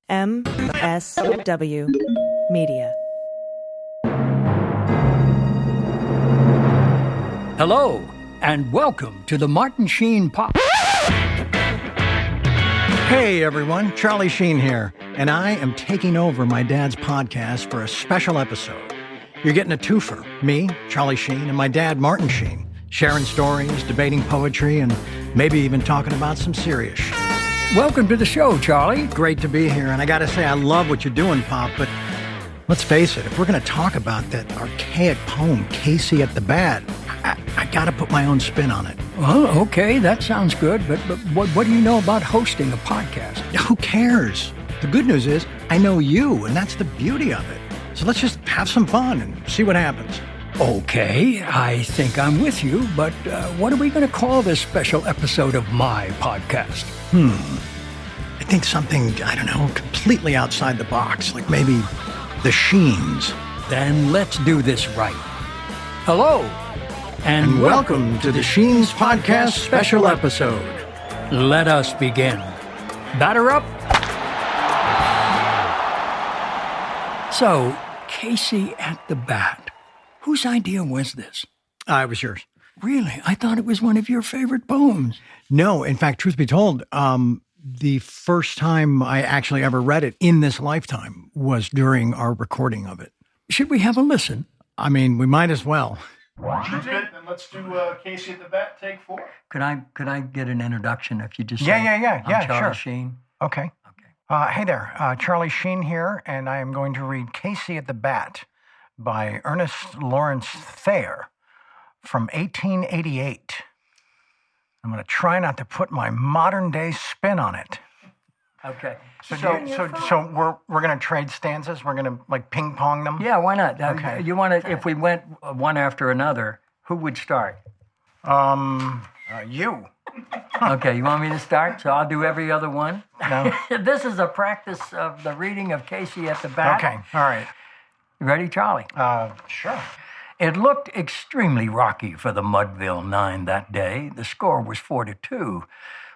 MSW Media. Hello, and welcome to the Martin Sheen Pop. Hey everyone, Charlie Sheen here, and I am taking over my dad's podcast for a special episode. You're getting a twofer, me, Charlie Sheen, and my dad, Martin Sheen, sharing stories, debating poetry, and maybe even talking about some serious shit. Welcome to the show, Charlie. Great to be here, and I gotta say, I love what you're doing, Pop, but let's face it, if we're gonna talk about that archaic poem, Casey at the Bat, I gotta put my own spin on it. Well, okay, that sounds good, but what do you know about hosting a podcast? Who cares? The good news is, I know you, and that's the beauty of it. So let's just have some fun and see what happens. Okay, I think I'm with you, but what are we going to call this special episode of my podcast? I think something, I don't know, completely outside the box, like maybe the Sheens. Then let's do this right. Hello, and welcome to the Sheens Podcast special episode. Let us begin. Batter up. So, Casey at the Bat. Whose idea was this? It was yours. Really? I thought it was one of your favorite poems. No, in fact, truth be told, the first time I actually ever read it in this lifetime was during our recording of it. Should we have a listen? I mean, we might as well. Good. Then let's do Casey at the Bat, take 4. Could I get an introduction if you just Yeah, I'm Charlie sure. Sheen. Okay. Hey there, Charlie Sheen here, and I am going to read Casey at the Bat by Ernest Lawrence Thayer from 1888. I'm going to try not to put my modern day spin on it. Okay. So we're going to trade stanzas? We're going to like ping pong them? Yeah, why not? Okay. You want to? If we went one after another, who would start? You. Okay, you want me to start? So I'll do every other one? No. This is a practice of the reading of Casey at the Bat. Okay, all right. You ready, Charlie? Sure. It looked extremely rocky for the Mudville Nine that day. The score was 4-2,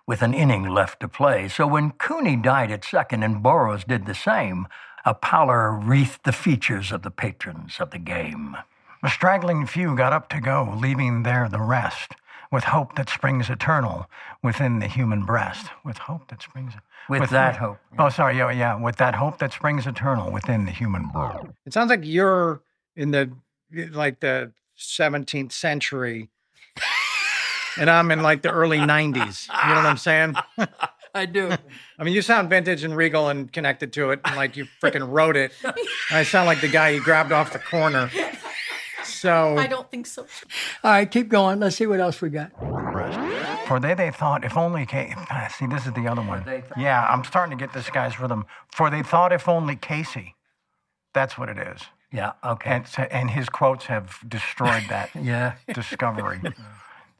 with an inning left to play. So when Cooney died at second and Burroughs did the same, a pallor wreathed the features of the patrons of the game. A straggling few got up to go, leaving there the rest, with hope that springs eternal within the human breast. With hope that springs... With that hope. Oh, sorry, yeah. With that hope that springs eternal within the human breast. It sounds like you're in the 17th century, and I'm in like the early 90s. You know what I'm saying? I do. I mean, you sound vintage and regal and connected to it, and like you freaking wrote it. I sound like the guy you grabbed off the corner. So I don't think so. All right, keep going. Let's see what else we got. For they thought, if only Casey... See, this is the other one. Yeah, I'm starting to get this guy's rhythm. For they thought if only Casey. That's what it is. Yeah, okay. And his quotes have destroyed that discovery.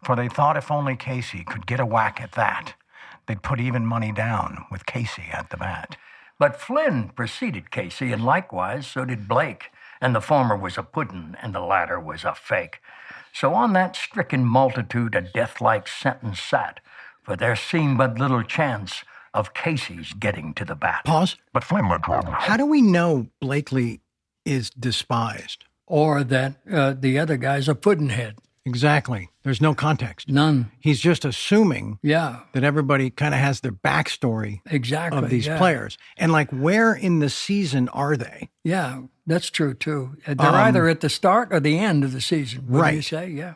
For they thought if only Casey could get a whack at that, they'd put even money down with Casey at the bat. But Flynn preceded Casey, and likewise so did Blake. And the former was a puddin', and the latter was a fake. So on that stricken multitude a death-like sentence sat, for there seemed but little chance of Casey's getting to the bat. Pause. But Flynn went wrong. How do we know Blakely is despised? Or that the other guy's a puddin'head. Exactly. There's no context. None. He's just assuming Yeah, that everybody kind of has their backstory exactly. of these yeah. players. And like, where in the season are they? Yeah, that's true, too. They're either at the start or the end of the season. What do you say? Yeah.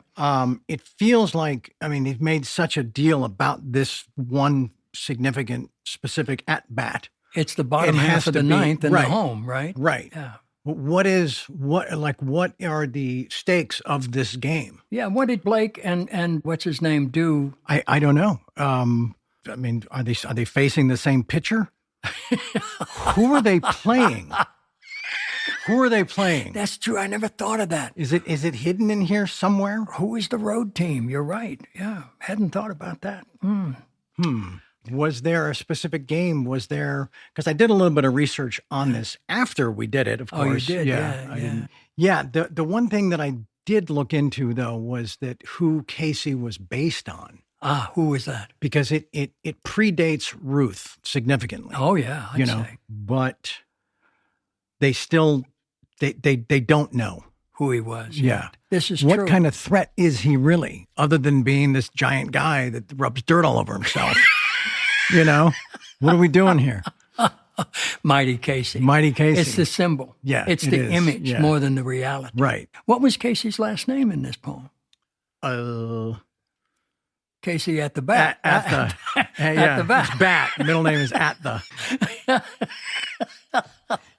It feels like, I mean, they've made such a deal about this one significant, specific at-bat. It's the bottom It half has of the to be- ninth and right. the home, right? Right. Yeah. What are the stakes of this game? Yeah, what did Blake and what's his name do? I don't know. I mean, are they facing the same pitcher? Who are they playing? Who are they playing? That's true. I never thought of that. Is it hidden in here somewhere? Who is the road team? You're right. Yeah, hadn't thought about that. Was there a specific game? Was there, because I did a little bit of research on this after we did it, of course. Oh, you did? I didn't. Yeah, the one thing that I did look into, though, was that who Casey was based on. Who was that? because it predates Ruth significantly. Oh, yeah, I'd say. But they still they don't know. Who he was. Yeah. This is What true. kind of threat is he really, other than being this giant guy that rubs dirt all over himself? What are we doing here? Mighty Casey. Mighty Casey. It's the symbol. Yeah, It's it the is. image Yeah. more than the reality. Right. What was Casey's last name in this poem? Casey at the bat. At the At the bat. It's Bat. Middle name is At the.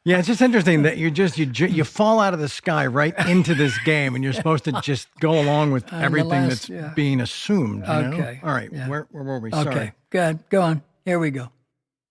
Yeah, it's just interesting that you fall out of the sky right into this game, and you're supposed to just go along with everything that's being assumed. You know? Okay. All right. Yeah. Where were we? Okay, Sorry. good. Go on. Here we go.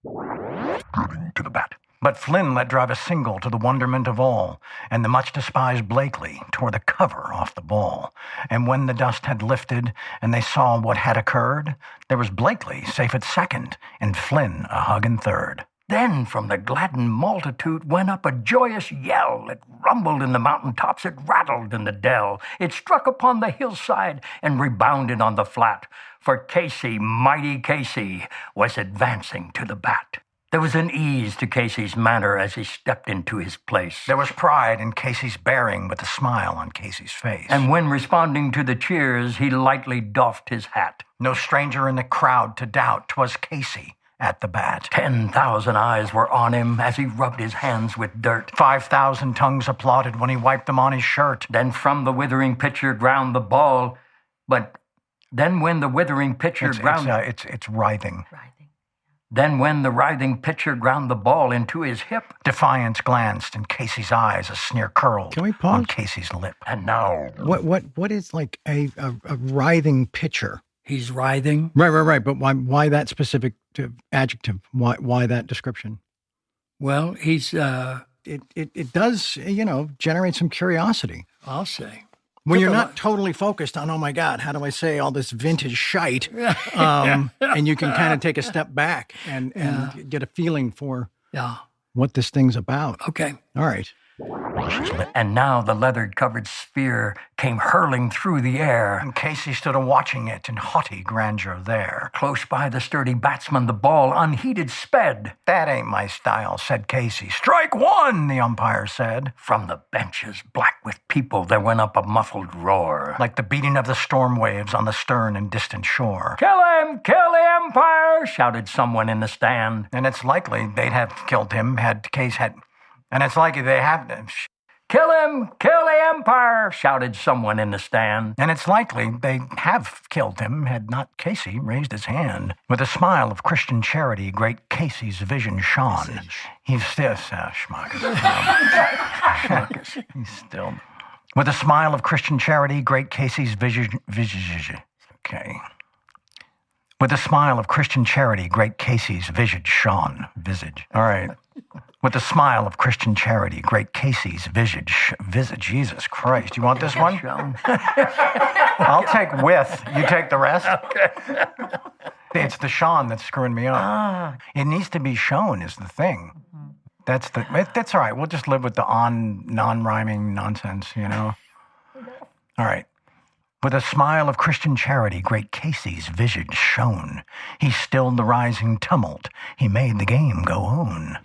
To the bat. But Flynn let drive a single to the wonderment of all, and the much-despised Blakely tore the cover off the ball. And when the dust had lifted, and they saw what had occurred, there was Blakely safe at second, and Flynn a hugging third. Then from the gladdened multitude went up a joyous yell. It rumbled in the mountain tops, it rattled in the dell. It struck upon the hillside and rebounded on the flat. For Casey, mighty Casey, was advancing to the bat. There was an ease to Casey's manner as he stepped into his place. There was pride in Casey's bearing with a smile on Casey's face. And when responding to the cheers, he lightly doffed his hat. No stranger in the crowd to doubt 'twas Casey at the bat. 10,000 eyes were on him as he rubbed his hands with dirt. 5,000 tongues applauded when he wiped them on his shirt. Then from the withering pitcher ground the ball. But then when the withering pitcher ground... It's writhing. Then when the writhing pitcher ground the ball into his hip, defiance glanced in Casey's eyes, a sneer curled Can we pause? on Casey's lip. And now... What is like a writhing pitcher? He's writhing. Right. But why that specific adjective? Why that description? Well, he's, It does, generate some curiosity. I'll say. When you're not totally focused on, oh my God, how do I say all this vintage shite? And you can kind of take a step back and get a feeling for what this thing's about. Okay. All right. And now the leather-covered sphere came hurling through the air. And Casey stood a-watching it in haughty grandeur there. Close by the sturdy batsman, the ball unheeded sped. That ain't my style, said Casey. Strike one, the umpire said. From the benches, black with people, there went up a muffled roar. Like the beating of the storm waves on the stern and distant shore. Kill him! Kill the umpire! Shouted someone in the stand. And it's likely they'd have killed him had Case had... And it's likely they have... Kill him! Kill the umpire! Shouted someone in the stand. And it's likely they have killed him had not Casey raised his hand. With a smile of Christian charity, great Casey's vision shone. He's still... Schmuckus. Schmuckus. He's still... With a smile of Christian charity, great Casey's vision... Okay. With a smile of Christian charity, great Casey's visage shone. Visage. All right. With a smile of Christian charity, great Casey's visage. Jesus Christ. You want this one? I'll take with. You take the rest? Okay. It's the Sean that's screwing me up. It needs to be shown is the thing. That's all right. We'll just live with the non-rhyming nonsense, All right. With a smile of Christian charity, great Casey's visage shone. He stilled the rising tumult. He made the game go on.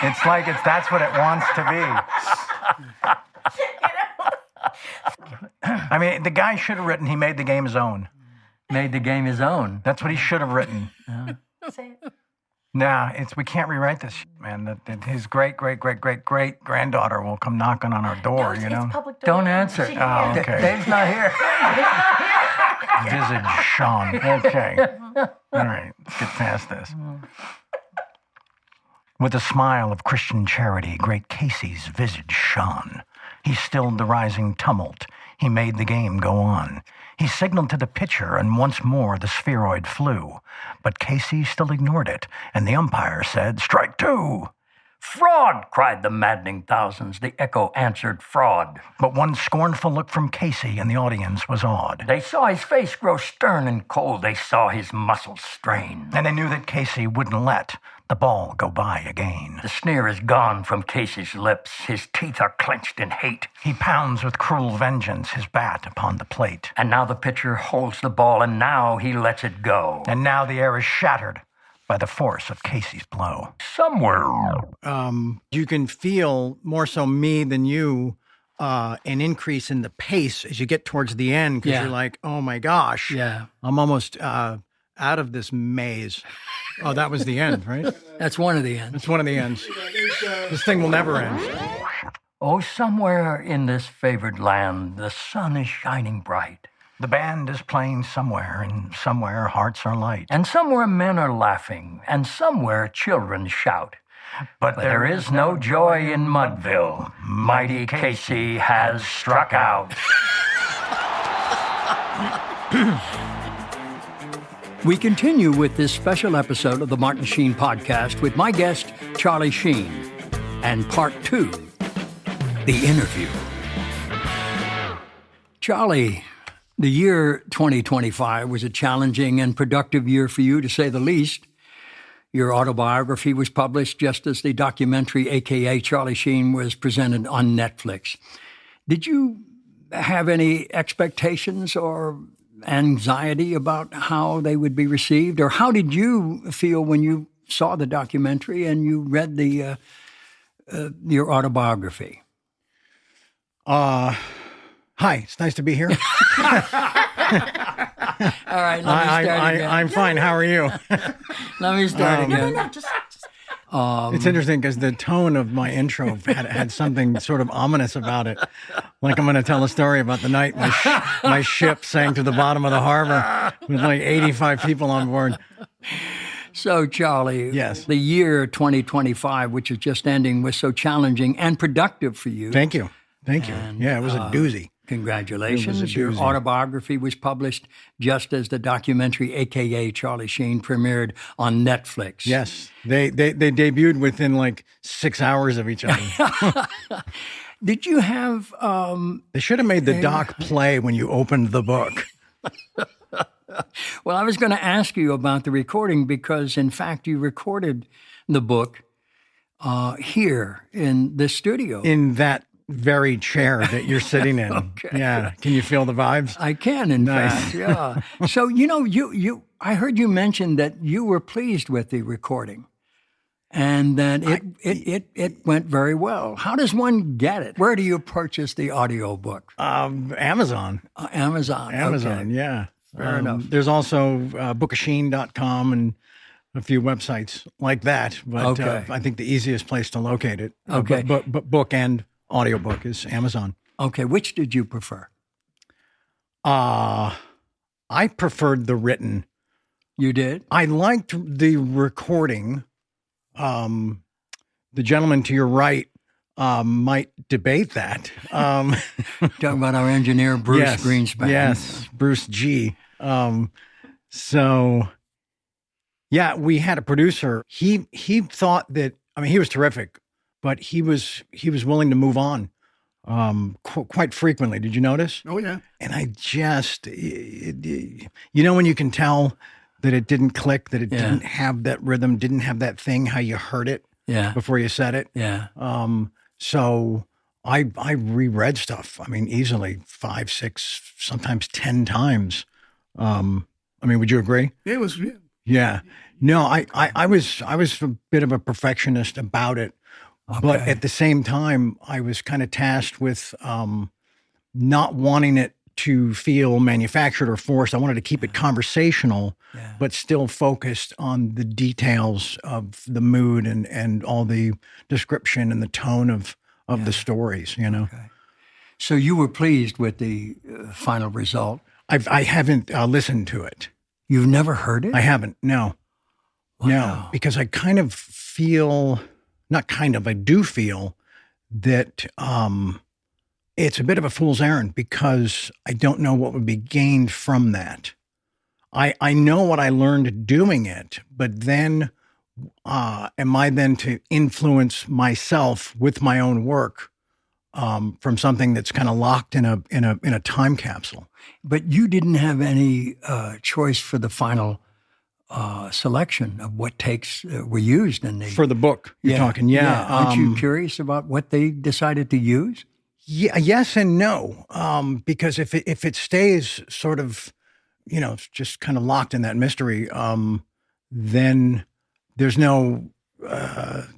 It's like that's what it wants to be. I mean, the guy should have written, he made the game his own. Made the game his own. That's what he should have written. Say it. Nah, we can't rewrite this, man. That his great-great-great-great-granddaughter will come knocking on our door, No, it's public Don't domain. answer. She Oh, can. okay. Dave's not here. Visage Sean. Okay. All right, let's get past this. With a smile of Christian charity, great Casey's visage shone. He stilled the rising tumult. He made the game go on. He signaled to the pitcher, and once more the spheroid flew. But Casey still ignored it, and the umpire said, "Strike two!" "Fraud!" cried the maddening thousands. The echo answered, "Fraud." But one scornful look from Casey and the audience was awed. They saw his face grow stern and cold. They saw his muscles strain. And they knew that Casey wouldn't let the ball go by again. The sneer is gone from Casey's lips. His teeth are clenched in hate. He pounds with cruel vengeance his bat upon the plate. And now the pitcher holds the ball, and now he lets it go. And now the air is shattered by the force of Casey's blow. Somewhere. You can feel, more so me than you, an increase in the pace as you get towards the end, because you're like, oh my gosh, I'm almost out of this maze. Oh, that was the end, right? That's one of the ends. That's one of the ends. This thing will never end. Oh, somewhere in this favored land, the sun is shining bright. The band is playing somewhere, and somewhere hearts are light. And somewhere men are laughing, and somewhere children shout. But there is no joy in Mudville. Mighty Casey has struck out. We continue with this special episode of the Martin Sheen podcast with my guest, Charlie Sheen, and part 2, the interview. Charlie, the year 2025 was a challenging and productive year for you, to say the least. Your autobiography was published just as the documentary, a.k.a. Charlie Sheen, was presented on Netflix. Did you have any expectations or anxiety about how they would be received? Or how did you feel when you saw the documentary and you read your autobiography? Hi, it's nice to be here. All right, let me start again. I'm fine. How are you? Let me start again. It's interesting because the tone of my intro had something sort of ominous about it. Like I'm going to tell a story about the night my ship sank to the bottom of the harbor with like 85 people on board. So, Charlie, yes, the year 2025, which is just ending, was so challenging and productive for you. Thank you. Thank you. Yeah, it was a doozy. Congratulations. Your autobiography was published just as the documentary, a.k.a. Charlie Sheen, premiered on Netflix. Yes. They debuted within like 6 hours of each other. Did you have... They should have made the doc play when you opened the book. Well, I was going to ask you about the recording because, in fact, you recorded the book here in the studio. In that very chair that you're sitting in. Okay. Yeah. Can you feel the vibes? I can, in fact, yeah. So, I heard you mention that you were pleased with the recording and that it went very well. How does one get it? Where do you purchase the audiobook? Amazon. Amazon. Okay. Yeah. Fair enough. There's also bookofsheen.com and a few websites like that, but I think the easiest place to locate it, but book and audiobook, is Amazon. Okay, which did you prefer? I preferred the written. You did? I liked the recording. The gentleman to your right might debate that. Talking about our engineer, Bruce Greenspan. Yes, Bruce G. So, yeah, we had a producer. He thought that, he was terrific, but he was willing to move on quite frequently. Did you notice? Oh, yeah. And I just, when you can tell that it didn't click, that it didn't have that rhythm, didn't have that thing, how you heard it before you said it. Yeah. So I reread stuff, easily 5, 6, sometimes 10 times. Would you agree? It was, yeah. No, I was a bit of a perfectionist about it. Okay. But at the same time, I was kind of tasked with not wanting it to feel manufactured or forced. I wanted to keep it conversational, but still focused on the details of the mood and all the description and the tone of the stories, Okay. So you were pleased with the final result? I haven't listened to it. You've never heard it? I haven't, no. Wow. No, because I kind of feel... I do feel that it's a bit of a fool's errand because I don't know what would be gained from that. I know what I learned doing it, but then am I then to influence myself with my own work from something that's kind of locked in a time capsule? But you didn't have any choice for the final selection of what takes were used in the For the book, you're talking, yeah. Aren't you curious about what they decided to use? Yeah, yes and no. Because if it stays sort of, just kind of locked in that mystery, then there's no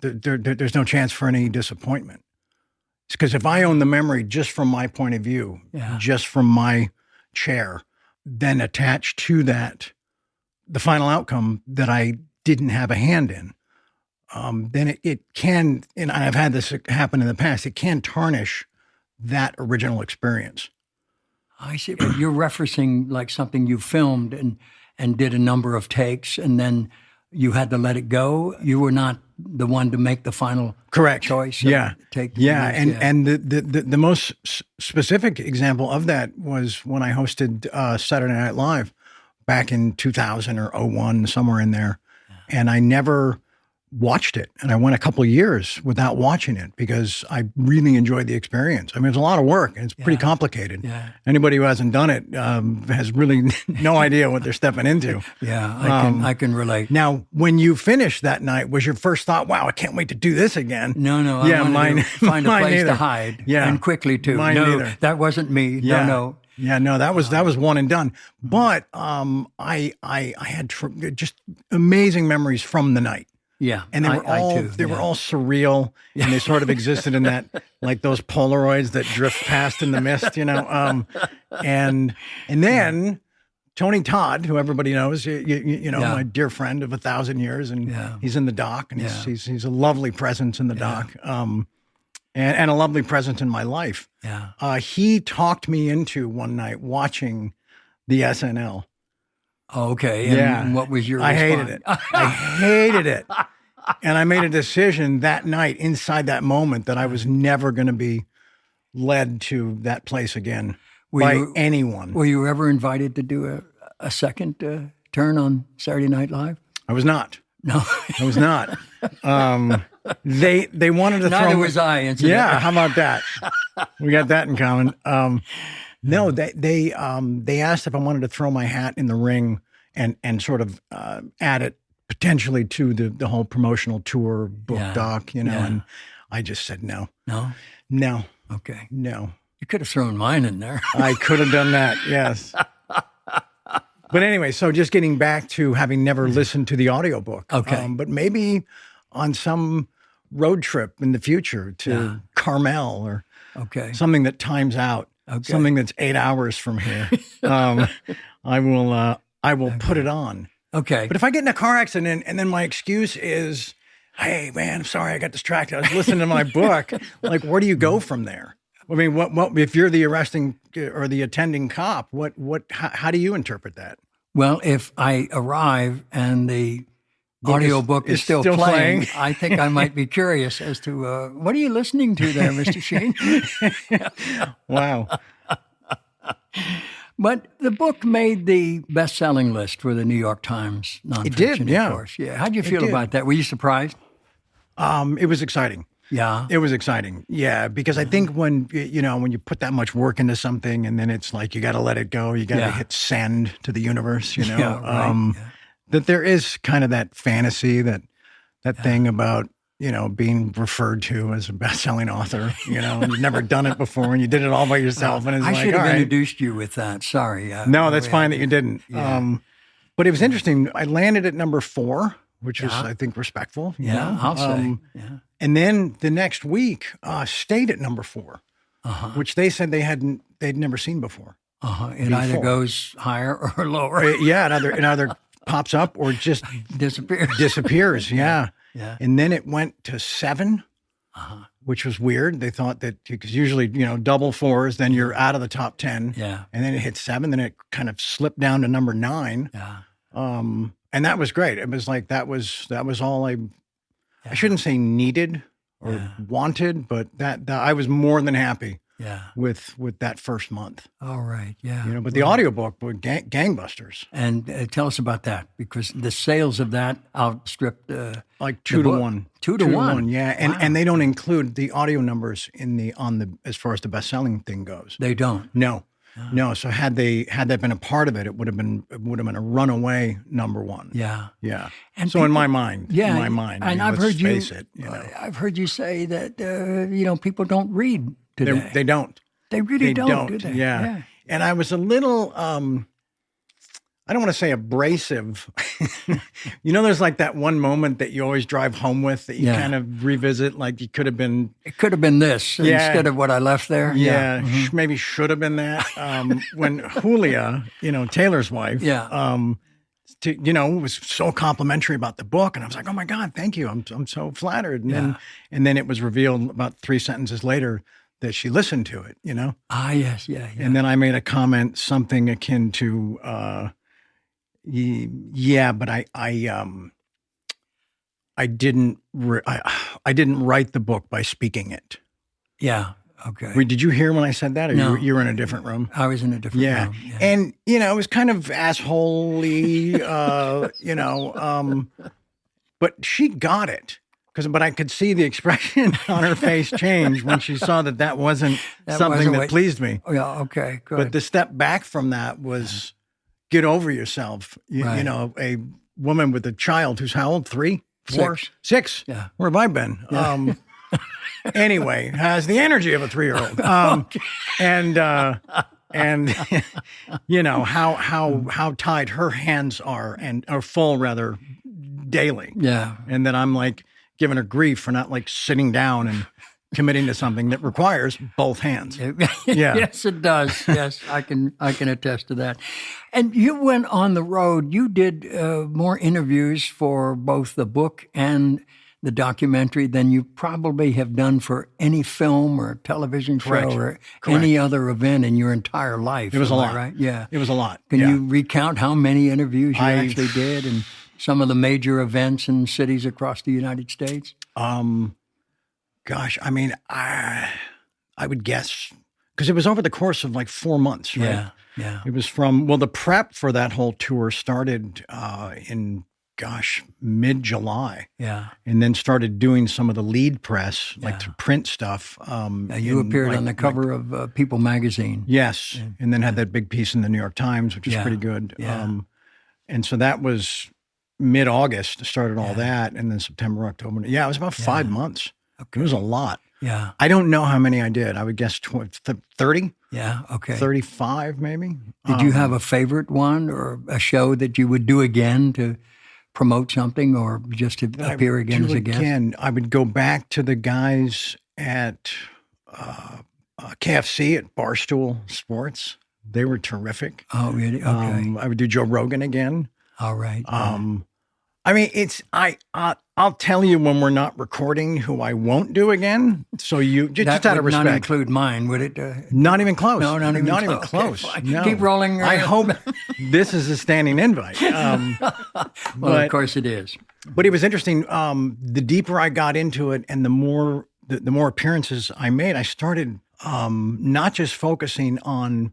there's no chance for any disappointment. Because if I own the memory just from my point of view, just from my chair, then attached to that, the final outcome that I didn't have a hand in, then it can, and I've had this happen in the past, it can tarnish that original experience. I see. But you're referencing like something you filmed and did a number of takes, and then you had to let it go. You were not the one to make the final choice. Take and the most specific example of that was when I hosted Saturday Night Live back in 2000 or 01, somewhere in there, and I never watched it, and I went a couple of years without watching it because I really enjoyed the experience. I mean, it's a lot of work and it's pretty complicated. Yeah. Anybody who hasn't done it has really no idea what they're stepping into. I can relate. Now, when you finished that night, was your first thought, "Wow, I can't wait to do this again"? No, I wanted to find a place to hide. And quickly too. Mine neither. That wasn't me. No. Yeah, no, that was one and done. But I had just amazing memories from the night. Yeah, and they were all surreal, and they sort of existed in that, like those Polaroids that drift past in the mist, and then Tony Todd, who everybody knows, my dear friend of 1,000 years, and he's in the doc, and he's a lovely presence in the doc, and a lovely presence in my life. Yeah, he talked me into one night watching the SNL. Okay. And what was your response? I hated it. And I made a decision that night, inside that moment, that I was never going to be led to that place again by anyone. Were you ever invited to do a second turn on Saturday Night Live? I was not. No. I was not. They wanted to Neither was I, incidentally. Yeah, how about that? We got that in common. No, they asked if I wanted to throw my hat in the ring and sort of add it potentially to the whole promotional tour book doc, and I just said no. No. Okay. No. You could have thrown mine in there. I could have done that, yes. But anyway, so just getting back to having never listened to the audiobook. Okay. But maybe on some road trip in the future to Carmel or something that times out. Okay. Something that's 8 hours from here. I will put it on. Okay. But if I get in a car accident and then my excuse is, "Hey man, I'm sorry, I got distracted. I was listening to my book." Like, where do you go from there? I mean, what if you're the arresting or the attending cop? How do you interpret that? Well, if I arrive and the audiobook is still playing, I think I might be curious as to what are you listening to there, Mr. Sheen? Wow. But the book made the best-selling list for the New York Times nonfiction. It did, yeah. Of course. Yeah. How'd you feel about that? Were you surprised? It was exciting. Yeah. It was exciting. Yeah, because I think when you put that much work into something and then it's like you got to let it go, you got to hit send to the universe, Yeah, right. That there is kind of that fantasy, that thing about, being referred to as a best-selling author, and you've never done it before and you did it all by yourself. And it's I like, should have all right. introduced you with that. Sorry. No, that's fine that you didn't. Yeah. But it was interesting. I landed at number 4, which is, I think, respectful. I'll say. Yeah. And then the next week, stayed at number 4, which they said they'd never seen before. It either goes higher or lower. It either pops up or just disappears. Yeah. Yeah. And then it went to 7, which was weird. They thought that, because usually, double 4s, then you're out of the top 10. Yeah. And then it hit 7, then it kind of slipped down to number 9. Yeah. And that was great. It was like, that was all I shouldn't say needed or wanted, but that I was more than happy with that first month. All right. Yeah. But the audiobook were gangbusters. And tell us about that, because the sales of that outstripped like 2 to 1. 2 to 1. Yeah. And they don't include the audio numbers as far as the best-selling thing goes. They don't. No. No. So had that been a part of it, it would have been a runaway number one. Yeah. Yeah. And so in my mind, yeah, and I've heard you. face it, I've heard you say that people don't read today. They don't. They really don't, do they? Yeah. And I was a little, I don't want to say abrasive. There's like that one moment that you always drive home with that you kind of revisit, like it could have been this instead of what I left there. Yeah. Maybe should have been that. When Julia, Taylor's wife, was so complimentary about the book. And I was like, oh my God, thank you. I'm so flattered. And then it was revealed about 3 sentences later that she listened to it, Ah, yes, yeah. And then I made a comment, something akin to, but I didn't write the book by speaking it. Yeah. Okay. Did you hear when I said that? Or no. You were in a different room? I was in a different room. Yeah. And, it was kind of assholey, but she got it. But I could see the expression on her face change when she saw that wasn't something that pleased me. Oh, yeah, okay, good. But the step back from that was get over yourself. A woman with a child who's how old? 3, 4, 6. Yeah. Where have I been? Yeah. Anyway, has the energy of a 3-year-old. And how tied her hands are full rather daily. Yeah. And then I'm like giving her grief for not like sitting down and committing to something that requires both hands. Yeah. Yes, it does. Yes, I can attest to that. And you went on the road. You did more interviews for both the book and the documentary than you probably have done for any film or television show or any other event in your entire life. It was a lot, right? Yeah, it was a lot. Can you recount how many interviews you actually did and some of the major events in cities across the United States? Gosh, I mean, I would guess, because it was over the course of like 4 months, right? Yeah. It was the prep for that whole tour started in, mid-July. Yeah. And then started doing some of the lead press, like to print stuff. You appeared on the cover of People magazine. Yes. And then had that big piece in the New York Times, which is pretty good. Yeah. And so that was mid-August, started all that. And then September, October. Yeah, it was about 5 months. Okay. It was a lot. Yeah. I don't know how many I did. I would guess 30. Yeah, okay. 35 maybe. Did you have a favorite one or a show that you would do again to promote something or just to appear again as a guest? I would go back to the guys at KFC at Barstool Sports. They were terrific. Oh, really? Okay. I would do Joe Rogan again. All right. I mean, I'll tell you when we're not recording who I won't do again. So you just out of respect. Not include mine, would it? Not even close. No, not even close. Okay, no. Keep rolling. I hope this is a standing invite. Of course it is. But it was interesting. The deeper I got into it, and the more appearances I made, I started not just focusing on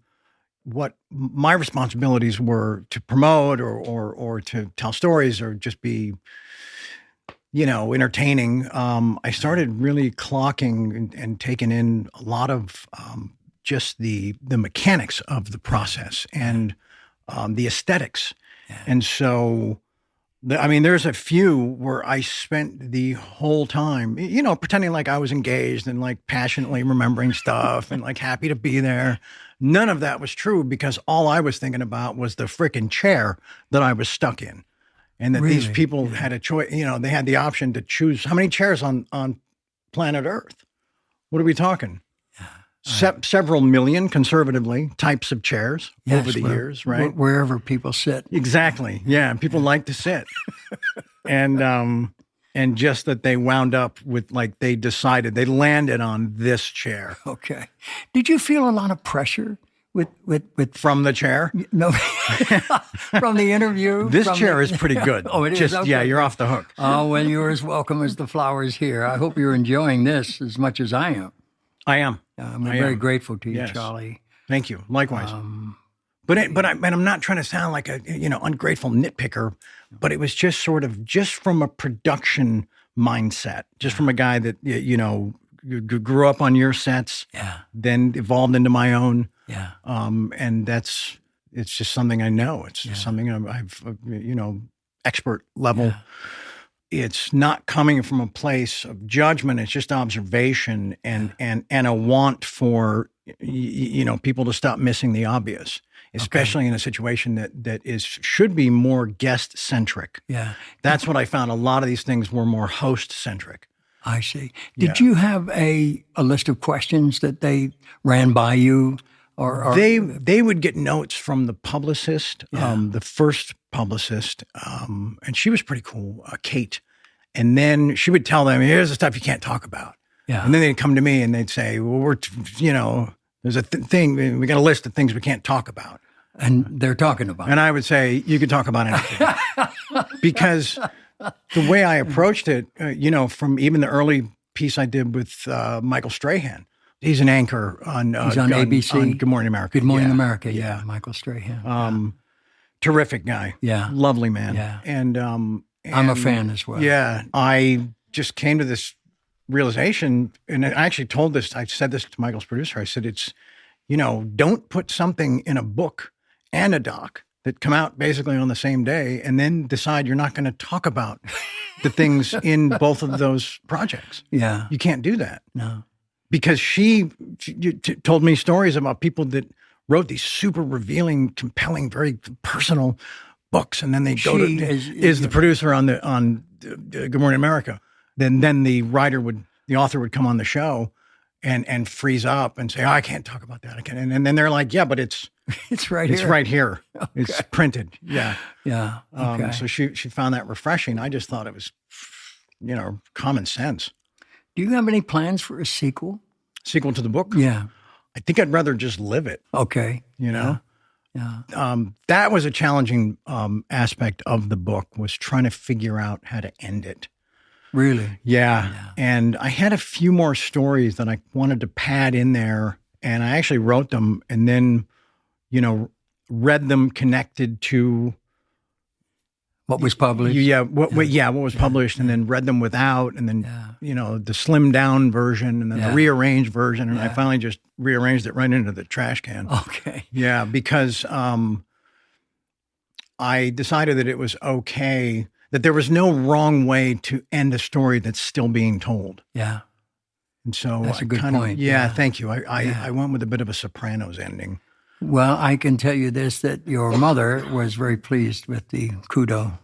what my responsibilities were to promote or to tell stories or just be, entertaining. I started really clocking and taking in a lot of just the mechanics of the process and the aesthetics. Yeah. And so, there's a few where I spent the whole time, pretending like I was engaged and like passionately remembering stuff and like happy to be there. None of that was true because all I was thinking about was the frickin' chair that I was stuck in. And that these people had a choice, they had the option to choose how many chairs on planet Earth. What are we talking? Several million, conservatively, types of chairs over the years, right? Wherever people sit. Exactly. Yeah. People like to sit. And just that they wound up with, like, they landed on this chair. Okay. Did you feel a lot of pressure with from the chair? No, from the interview. This chair is pretty good. Oh, it is. Okay. Yeah, you're off the hook. Oh, well, you're as welcome as the flowers here. I hope you're enjoying this as much as I am. I am. I'm very grateful to you, Charlie. Thank you. Likewise. But I'm not trying to sound like a ungrateful nitpicker, but it was just sort of from a production mindset, just from a guy that grew up on your sets, then evolved into my own. Yeah. And it's just something I know. It's just something I've expert level. Yeah. It's not coming from a place of judgment. It's just observation and a want for people to stop missing the obvious, especially in a situation that should be more guest centric. Yeah. That's what I found. A lot of these things were more host centric. I see. Did you have a list of questions that they ran by you? Or they would get notes from the publicist, the first publicist, and she was pretty cool, Kate. And then she would tell them, here's the stuff you can't talk about. Yeah. And then they'd come to me and they'd say, well, there's a thing, we got a list of things we can't talk about. And they're talking about And I would say, you can talk about anything. Because the way I approached it, from even the early piece I did with Michael Strahan, he's an anchor on ABC. on Good Morning America. Good Morning America. Yeah. Michael Strahan. Terrific guy. Yeah. Lovely man. Yeah. And I'm a fan as well. Yeah. I just came to this realization, and I actually told this, I said this to Michael's producer. I said, it's, don't put something in a book and a doc that come out basically on the same day and then decide you're not going to talk about the things in both of those projects. Yeah. You can't do that. No. Because she told me stories about people that wrote these super revealing, compelling, very personal books, and then they go is the producer on Good Morning America. Then the author would come on the show and freeze up and say, I can't talk about that. I can't. And then they're like, yeah, but it's right here. It's right here. Okay. It's printed. Yeah. Yeah. Okay. So she found that refreshing. I just thought it was, common sense. Do you have any plans for a sequel? Sequel to the book? Yeah. I think I'd rather just live it. Okay. Yeah. Yeah. That was a challenging aspect of the book, was trying to figure out how to end it. Really? Yeah. And I had a few more stories that I wanted to pad in there, and I actually wrote them and then, read them connected to what was published. What was published, and then read them without, and then the slimmed down version, and then the rearranged version, and I finally just rearranged it right into the trash can. Okay. Yeah, because I decided that it was okay, that there was no wrong way to end a story that's still being told. Yeah. And so that's a good point. Yeah, thank you. I went with a bit of a Sopranos ending. Well, I can tell you this, that your mother was very pleased with the kudo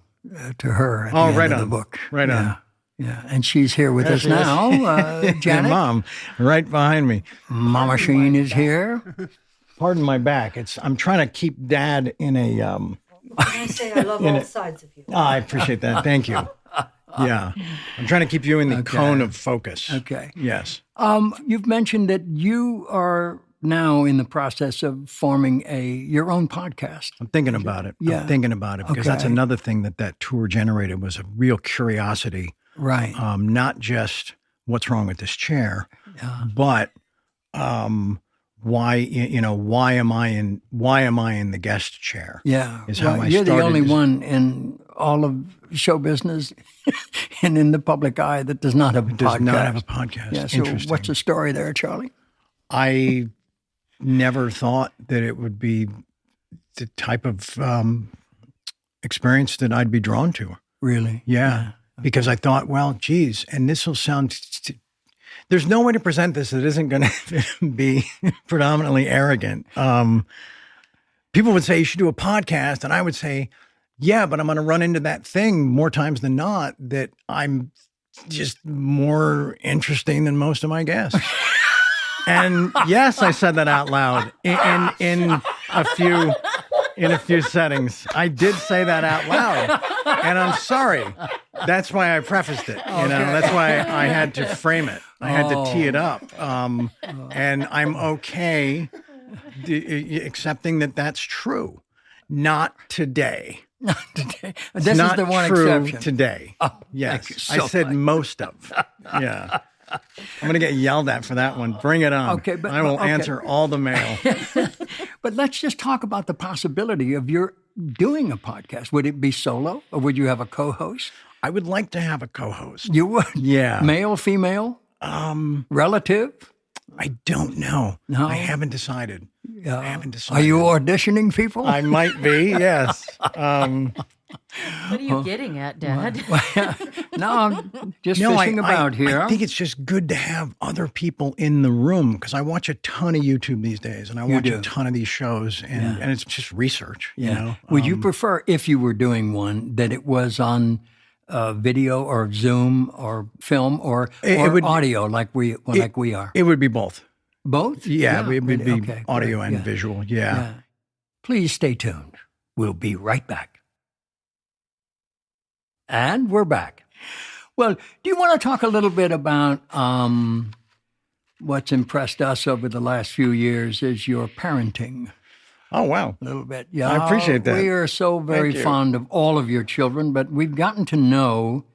to her at the end of the book. Right on. Yeah, and she's here with us now, Janet. Mom, right behind me. Mama Sheen is here. Pardon my back. I'm trying to keep Dad in a... Can I say I love all sides of you? I appreciate that. Thank you. Yeah. I'm trying to keep you in the cone of focus. Okay. Yes. You've mentioned that you are now in the process of forming your own podcast. I'm thinking about it. Yeah. I'm thinking about it because that's another thing that tour generated, was a real curiosity. Right. Not just what's wrong with this chair, but why am I in the guest chair? Yeah. Is how you're the only one in all of show business and in the public eye that does not have a podcast. Does not have a podcast. Yeah. So what's the story there, Charlie? I never thought that it would be the type of experience that I'd be drawn to. Really? Yeah. Because I thought, well, geez, and this will sound... There's no way to present this that isn't going to be predominantly arrogant. People would say, you should do a podcast. And I would say, yeah, but I'm going to run into that thing more times than not, that I'm just more interesting than most of my guests. And yes, I said that out loud in a few settings. I did say that out loud, and I'm sorry. That's why I prefaced it. That's why I had to frame it. I had to tee it up. And I'm okay accepting that that's true. Not today. Not today. It's this not is the one true exception. Today. Oh, yes. so I said much. most of. Yeah. I'm going to get yelled at for that one. Bring it on. Okay, but I will answer all the mail. But let's just talk about the possibility of your doing a podcast. Would it be solo, or would you have a co-host? I would like to have a co-host. You would? Yeah. Male, female? Relative? I don't know. No? I haven't decided. haven't Are decided. you auditioning people? I might be, yes. What are you getting at, Dad? No, I'm just No, fishing about here. I think it's just good to have other people in the room because I watch a ton of YouTube these days, and I watch a ton of these shows, and it's just research. You know, Would you prefer, if you were doing one, that it was on video or Zoom or film or audio like we are? It would be both. Both? Yeah, it would be Okay, audio great. and visual. Yeah. Please stay tuned. We'll be right back. And we're back. Well, do you want to talk a little bit about what's impressed us over the last few years is your parenting? Oh, wow. A little bit. Yeah, I appreciate that. We are so very Thank you. fond of all of your children, but we've gotten to know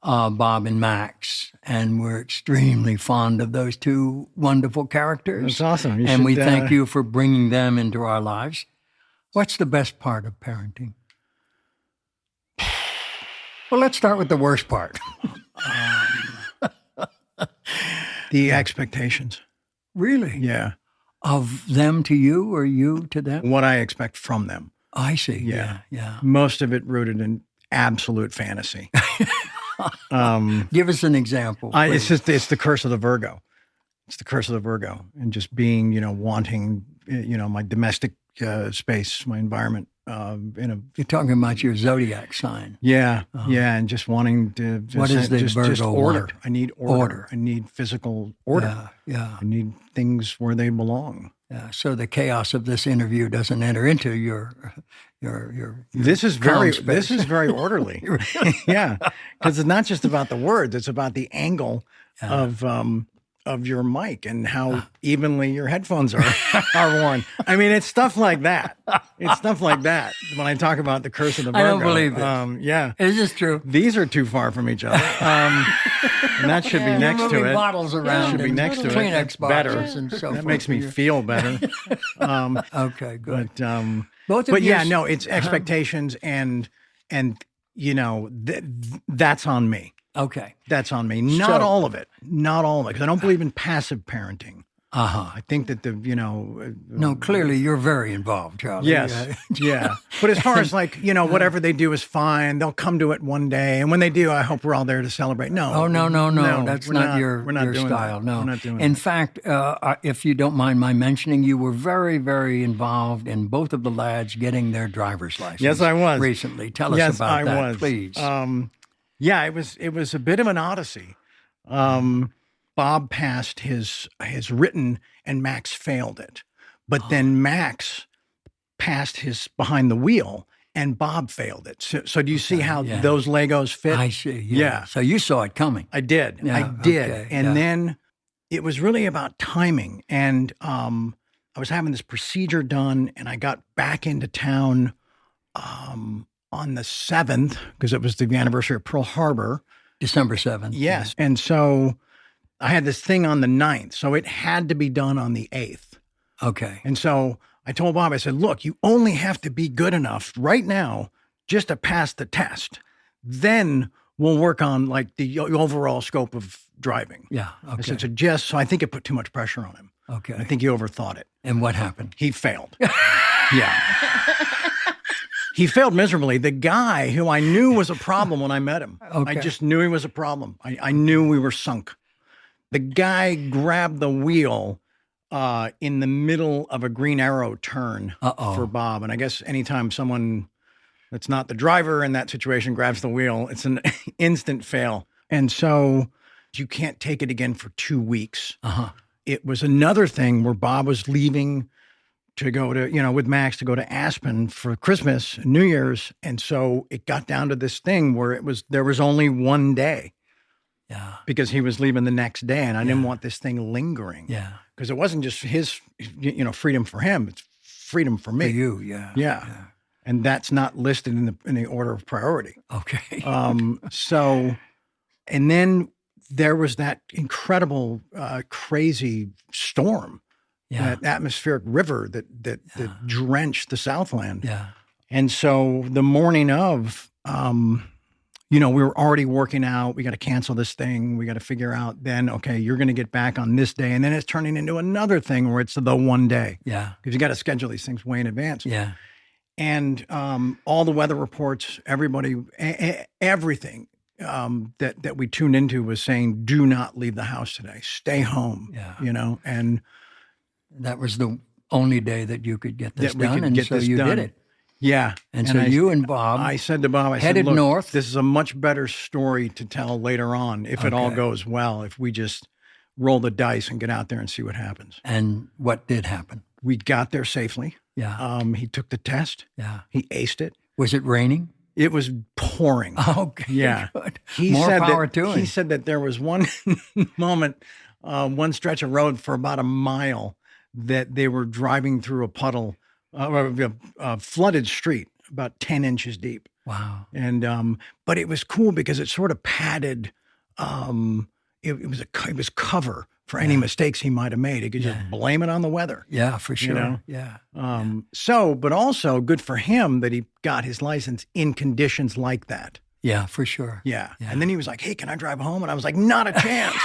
Bob and Max, and we're extremely fond of those two wonderful characters. That's awesome. And we thank you for bringing them into our lives. What's the best part of parenting? Well, let's start with the worst part. The expectations. Really? Yeah. Of them to you or you to them? What I expect from them. I see. Yeah. Yeah. Most of it rooted in absolute fantasy. Give us an example. Please. It's the curse of the Virgo. It's the curse of the Virgo, and just being, wanting, my domestic space, my environment. You're talking about your zodiac sign. Yeah, and just wanting to. What is the Virgo just order? want? I need order. I need physical order. Yeah. I need things where they belong. Yeah. So the chaos of this interview doesn't enter into your This is calm space. very orderly. Yeah, because it's not just about the words; it's about the angle of your mic and how evenly your headphones are worn. I mean, it's stuff like that. It's stuff like that when I talk about the curse of the Virgo. I don't believe it. Yeah, Is this true? these are too far from each other, and that should be next to Moving it. bottles around. Should be and next to it. Kleenex That's bottles better. and so That forth. makes me feel better. Okay, good. But Both of but you. yeah, no, it's expectations and that's on me. Okay. That's on me. Not all of it. Not all of it. Because I don't believe in passive parenting. I think that No, clearly you're very involved, Charlie. Yes. Yeah. But as far as whatever they do is fine. They'll come to it one day. And when they do, I hope we're all there to celebrate. No. Oh, no. That's we're not your doing style. that. No. We're not doing In that. fact, if you don't mind my mentioning, you were very, very involved in both of the lads getting their driver's license. Yes, I was. Recently. Tell us Yes, about I that, was. please. Yeah, it was a bit of an odyssey. Bob passed his written and Max failed it. But then Max passed his behind the wheel and Bob failed it. So do you see how those Legos fit? I see. Yeah. So you saw it coming. I did. Yeah, I did. okay, And yeah. then it was really about timing. And I was having this procedure done and I got back into town on the 7th, because it was the anniversary of Pearl Harbor. December 7th. Yes. And so I had this thing on the 9th. So it had to be done on the 8th. Okay. And so I told Bob, I said, look, you only have to be good enough right now just to pass the test. Then we'll work on like the overall scope of driving. Yeah. I Okay. said, so I think it put too much pressure on him. Okay. I think he overthought it. And what happened? He failed. Yeah. He failed miserably. The guy who I knew was a problem when I met him. Okay. I just knew he was a problem. I knew we were sunk. The guy grabbed the wheel in the middle of a green arrow turn for Bob. And I guess anytime someone that's not the driver in that situation grabs the wheel, it's an instant fail. And so you can't take it again for 2 weeks. It was another thing where Bob was leaving to go to, with Max to go to Aspen for Christmas and New Year's. And so it got down to this thing where there was only one day. Yeah. Because he was leaving the next day and I didn't want this thing lingering. Yeah. Because it wasn't just his, freedom for him. It's freedom for me. For you, yeah. Yeah. And that's not listed in the order of priority. Okay. So, and then there was that incredible, crazy storm, that atmospheric river that drenched the Southland. Yeah. And so the morning of, we were already working out. We got to cancel this thing. We got to figure out then, okay, you're going to get back on this day. And then it's turning into another thing where it's the one day. Yeah. Because you got to schedule these things way in advance. Yeah. And all the weather reports, everybody, everything that we tuned into was saying, do not leave the house today. Stay home. Yeah. And that was the only day that you could get this that we done. could And get so this you done. did it. Yeah. And so you and Bob I said to Bob, I headed said, look, north. this is a much better story to tell later on if it all Okay. goes well, if we just roll the dice and get out there and see what happens. And what did happen? We got there safely. Yeah. He took the test. Yeah. He aced it. Was it raining? It was pouring. Okay. Yeah. Good. He More said power that, to him. He said that there was one moment, one stretch of road for about a mile that they were driving through a puddle, a flooded street, about 10 inches deep. Wow. And but it was cool because it sort of padded. It was cover for any mistakes he might have made. He could just blame it on the weather. Yeah, for sure. know? Yeah. But also good for him that he got his license in conditions like that. Yeah, for sure. Yeah. And then he was like, hey, can I drive home? And I was like, not a chance.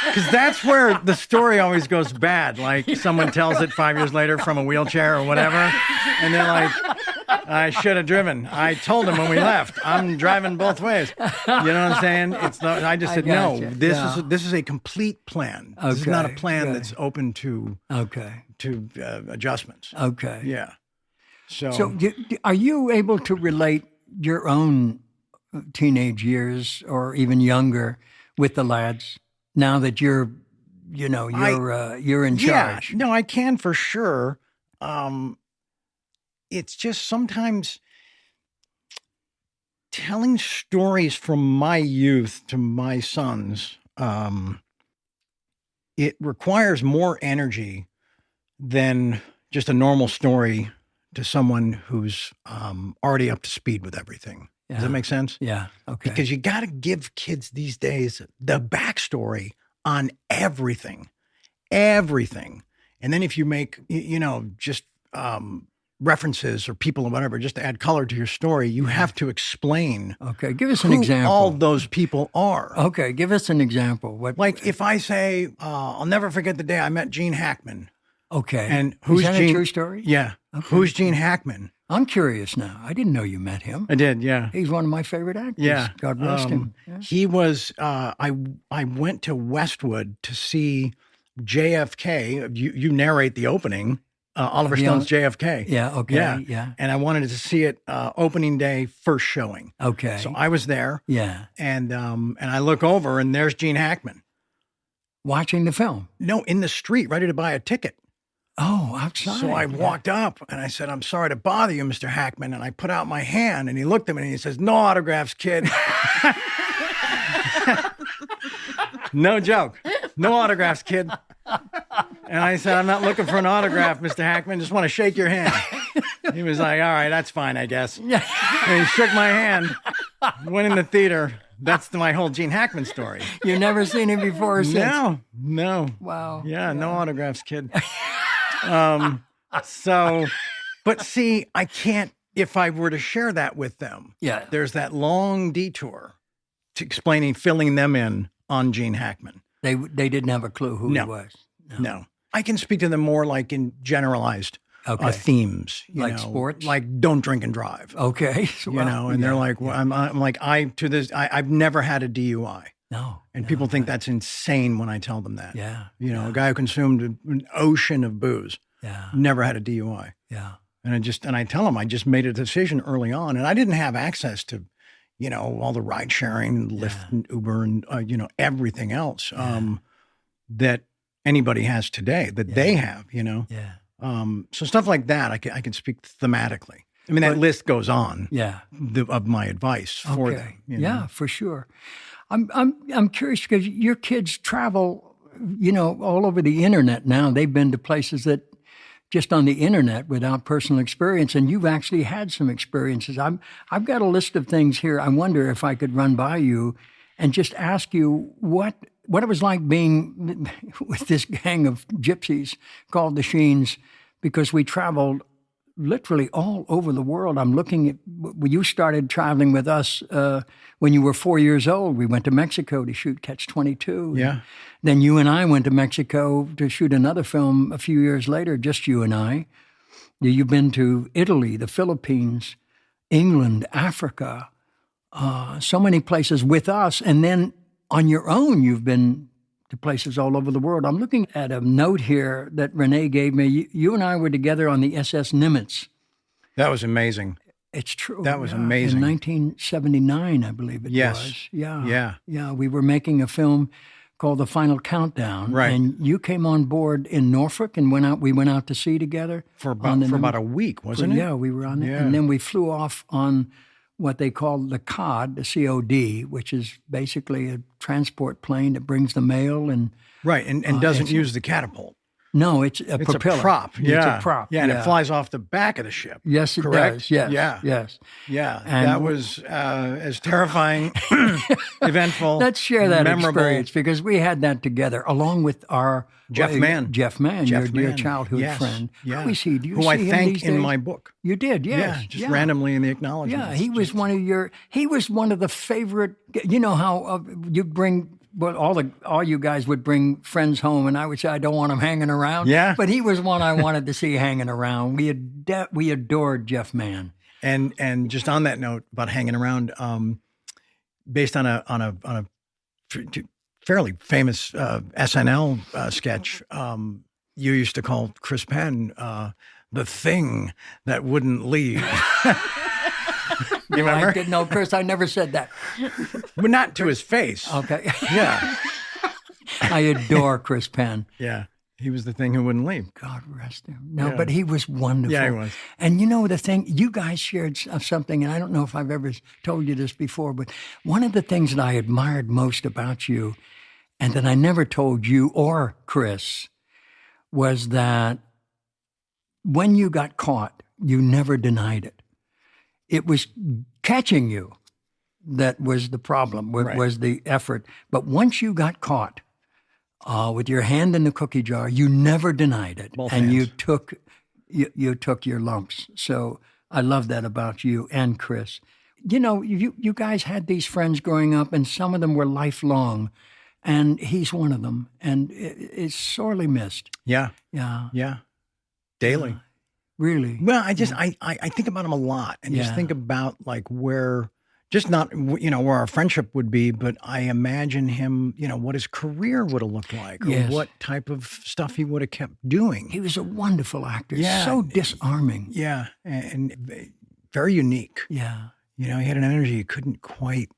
Because that's where the story always goes bad. Like someone tells it 5 years later from a wheelchair or whatever. And they're like, I should have driven. I told him when we left, I'm driving both ways. You know what I'm saying? I just said, no, gotcha. this is a complete plan. This is not a Okay, plan right. that's open to adjustments. Okay. Yeah. So are you able to relate your own teenage years or even younger with the lads now that you're in charge? Yeah, no, I can for sure. It's just sometimes telling stories from my youth to my sons, it requires more energy than just a normal story to someone who's already up to speed with everything. Does that make sense? Yeah. Okay. Because you got to give kids these days the backstory on everything. And then if you make, just references or people or whatever, just to add color to your story, you have to explain Okay. Give us an who example. all those people are. Okay. Give us an example. Like if I say, I'll never forget the day I met Gene Hackman. Okay. And who's Is that Gene? a true story? Yeah. Who's Gene Hackman? I'm curious now. I didn't know you met him. I did, yeah. He's one of my favorite actors. Yeah. God rest him. Yeah. He was, I went to Westwood to see JFK. You narrate the opening, Oliver Stone's JFK. Yeah. Okay. Yeah. And I wanted to see it opening day, first showing. Okay. So I was there. Yeah. And I look over and there's Gene Hackman. Watching the film. No, in the street, ready to buy a ticket. Oh, outside. So I walked up and I said, I'm sorry to bother you, Mr. Hackman. And I put out my hand and he looked at me and he says, no autographs, kid. No joke. No autographs, kid. And I said, I'm not looking for an autograph, Mr. Hackman. Just want to shake your hand. He was like, all right, that's fine, I guess. And he shook my hand, went in the theater. That's my whole Gene Hackman story. You've never seen him before or since? No. Wow. Yeah, no autographs, kid. But see, I can't, if I were to share that with them, there's that long detour to explaining, filling them in on Gene Hackman. They didn't have a clue who he was. No. I can speak to them more like in generalized themes, like sports, like don't drink and drive. Okay, And they're like, well, I'm like, I've never had a DUI. No, and people think that's insane when I tell them that. Yeah, a guy who consumed an ocean of booze. Yeah, never had a DUI. Yeah, and I tell them I just made a decision early on, and I didn't have access to, all the ride sharing, Lyft and Uber, and everything else that anybody has today that they have. Yeah. So stuff like that, I can speak thematically. I mean, that list goes on. Yeah. Of my advice for them. Yeah, for sure. I'm curious because your kids travel, all over the internet now. They've been to places that just on the internet without personal experience, and you've actually had some experiences. I've got a list of things here. I wonder if I could run by you and just ask you what it was like being with this gang of gypsies called the Sheens, because we traveled literally all over the world. I'm looking at, you started traveling with us when you were 4 years old. We went to Mexico to shoot Catch-22. Yeah. Then you and I went to Mexico to shoot another film a few years later, just you and I. You've been to Italy, the Philippines, England, Africa, so many places with us. And then on your own, you've been to places all over the world. I'm looking at a note here that Renee gave me. You and I were together on the SS Nimitz. That was amazing. It's true. That was yeah. amazing. In 1979, I believe it Yes. was. Yeah. Yeah. Yeah. We were making a film called The Final Countdown. Right. And you came on board in Norfolk and we went out to sea together. For about a week, wasn't it? Yeah, we were on there. Yeah. And then we flew off on what they call the COD, the COD, which is basically a transport plane that brings the mail and Right, and doesn't use the catapult. no, it's a It's propeller. a prop. Yeah. It's a prop. Yeah, and it flies off the back of the ship. Yes, it Correct? does. Yes. Yeah. Yes. Yeah, And- that was as terrifying, eventful, Let's share that memorable. experience because we had that together along with our Jeff Mann. Jeff Mann, Jeff your dear Mann. childhood Yes. friend. Yeah. Who is he? Do you Who see I him thank these in days? my book. You did, yes. Yeah, just randomly in the acknowledgments. Yeah, he was he was one of the favorite. You know how you bring. Well, all you guys would bring friends home, and I would say I don't want them hanging around. Yeah. but he was one I wanted to see hanging around. We adored Jeff Mann. And just on that note about hanging around, based on a fairly famous SNL sketch, you used to call Chris Penn the thing that wouldn't leave. You remember? I didn't know, Chris. I never said that. But not to his face. Okay, Yeah, I adore Chris Penn. yeah. He was the thing who wouldn't leave. God rest him. No, Yeah. but he was wonderful. Yeah, he was. And you know the thing, you guys shared something, and I don't know if I've ever told you this before, but one of the things that I admired most about you, and that I never told you or Chris, was that when you got caught, you never denied it. It was catching you that was the problem, was the effort. But once you got caught, with your hand in the cookie jar, you never denied it, Both and hands. you took your lumps. So I love that about you and Chris. You know, you guys had these friends growing up, and some of them were lifelong, and he's one of them, and it's sorely missed. Yeah, Yeah, yeah. Daily. really. Well, I think about him a lot, and just Yeah. think about like where, just not where our friendship would be, but I imagine him, what his career would have looked like, or Yes. what type of stuff he would have kept doing. He was a wonderful actor. Yeah. So disarming. Yeah, and very unique. Yeah, He had an energy you couldn't quite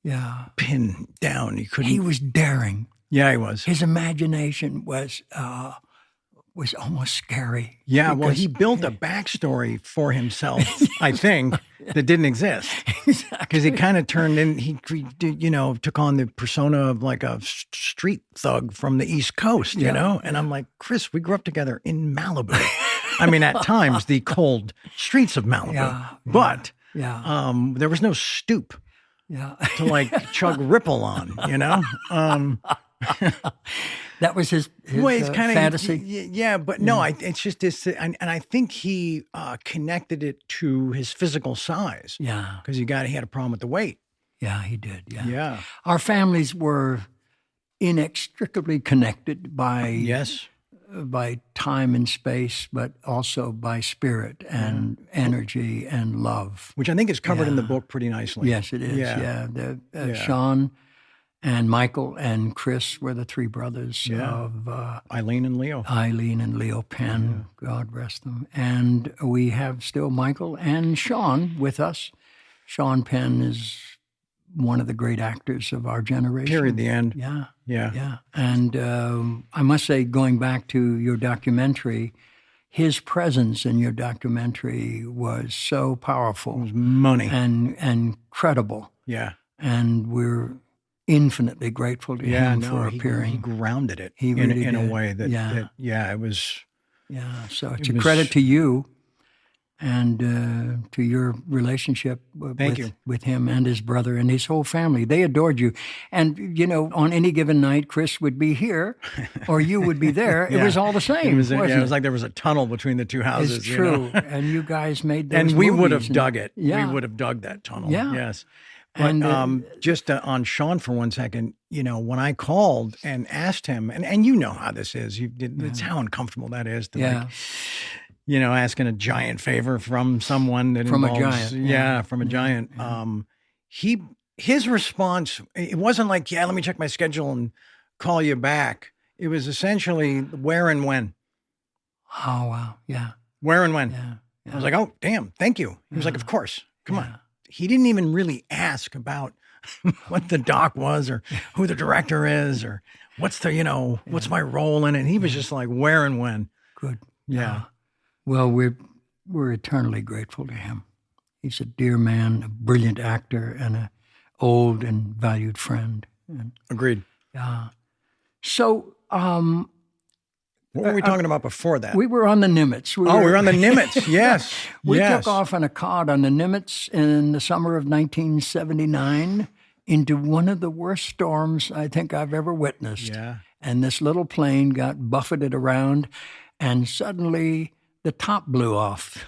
yeah. pin down. You couldn't. He was daring. Yeah, he was. His imagination was almost scary. Yeah, well, because- he built a backstory for himself, I think, that didn't exist. Because he kind of turned in, he took on the persona of like a street thug from the East Coast, you know? And I'm like, Chris, we grew up together in Malibu. I mean, at times, the cold streets of Malibu. Yeah, but Yeah, there was no stoop yeah. to like chug Ripple on, That was his Well, it's kind of fantasy. yeah, but no, it's just this, and I think he connected it to his physical size. Yeah, Because he had a problem with the weight. yeah, he did. Yeah. Yeah. Our families were inextricably connected by Yes. by time and space, but also by spirit and energy and love. Which I think is covered in the book pretty nicely. Yes, it is. Yeah. Yeah. Sean and Michael and Chris were the three brothers Yeah. of Eileen and Leo. Eileen and Leo Penn, God rest them. And we have still Michael and Sean with us. Sean Penn is one of the great actors of our generation. Period. The end. Yeah, Yeah. yeah. And I must say, going back to your documentary, his presence in your documentary was so powerful It was money. and credible. Yeah. And we're infinitely grateful to him for he appearing. grounded it He in really a did. way that, Yeah. it was. Yeah, so it's It a was- credit to you and to your relationship Thank you. with him and his brother and his whole family. They adored you. And, on any given night, Chris would be here or you would be there. It Yeah. was all the same. It was, wasn't it was like there was a tunnel between the two houses. It's true. And you guys made those And we would movies have dug it. Yeah. We would have dug that tunnel. Yeah. Yes. But And, just on Sean for 1 second, when I called and asked him, and you know how this is, it's how uncomfortable that is to Yeah. asking a giant favor from someone that From a involves, giant, yeah, from a giant. His response, it wasn't like, yeah, let me check my schedule and call you back. It was essentially where and when. Oh, wow. Yeah. Where and when. Yeah. I was like, oh, damn, thank you. He was like, of course, come on. He didn't even really ask about what the doc was or who the director is or what's the, what's my role in it. He was just like, where and when. Good. Yeah. Well, we're eternally grateful to him. He's a dear man, a brilliant actor, and an old and valued friend. And, Agreed. so What were we talking about before that? we were on the Nimitz. we were on the Nimitz. Yes. We yes. took off on a cod on the Nimitz in the summer of 1979 into one of the worst storms I think I've ever witnessed. Yeah. And this little plane got buffeted around, and suddenly the top blew off.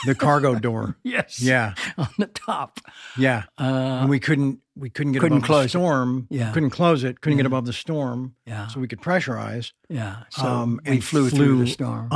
The cargo door. Yes. Yeah. On the top. Yeah. And we couldn't get couldn't above close the it. storm. Yeah. Couldn't close it. Couldn't get above the storm. Yeah. So we could pressurize. Yeah. So we and flew through the storm.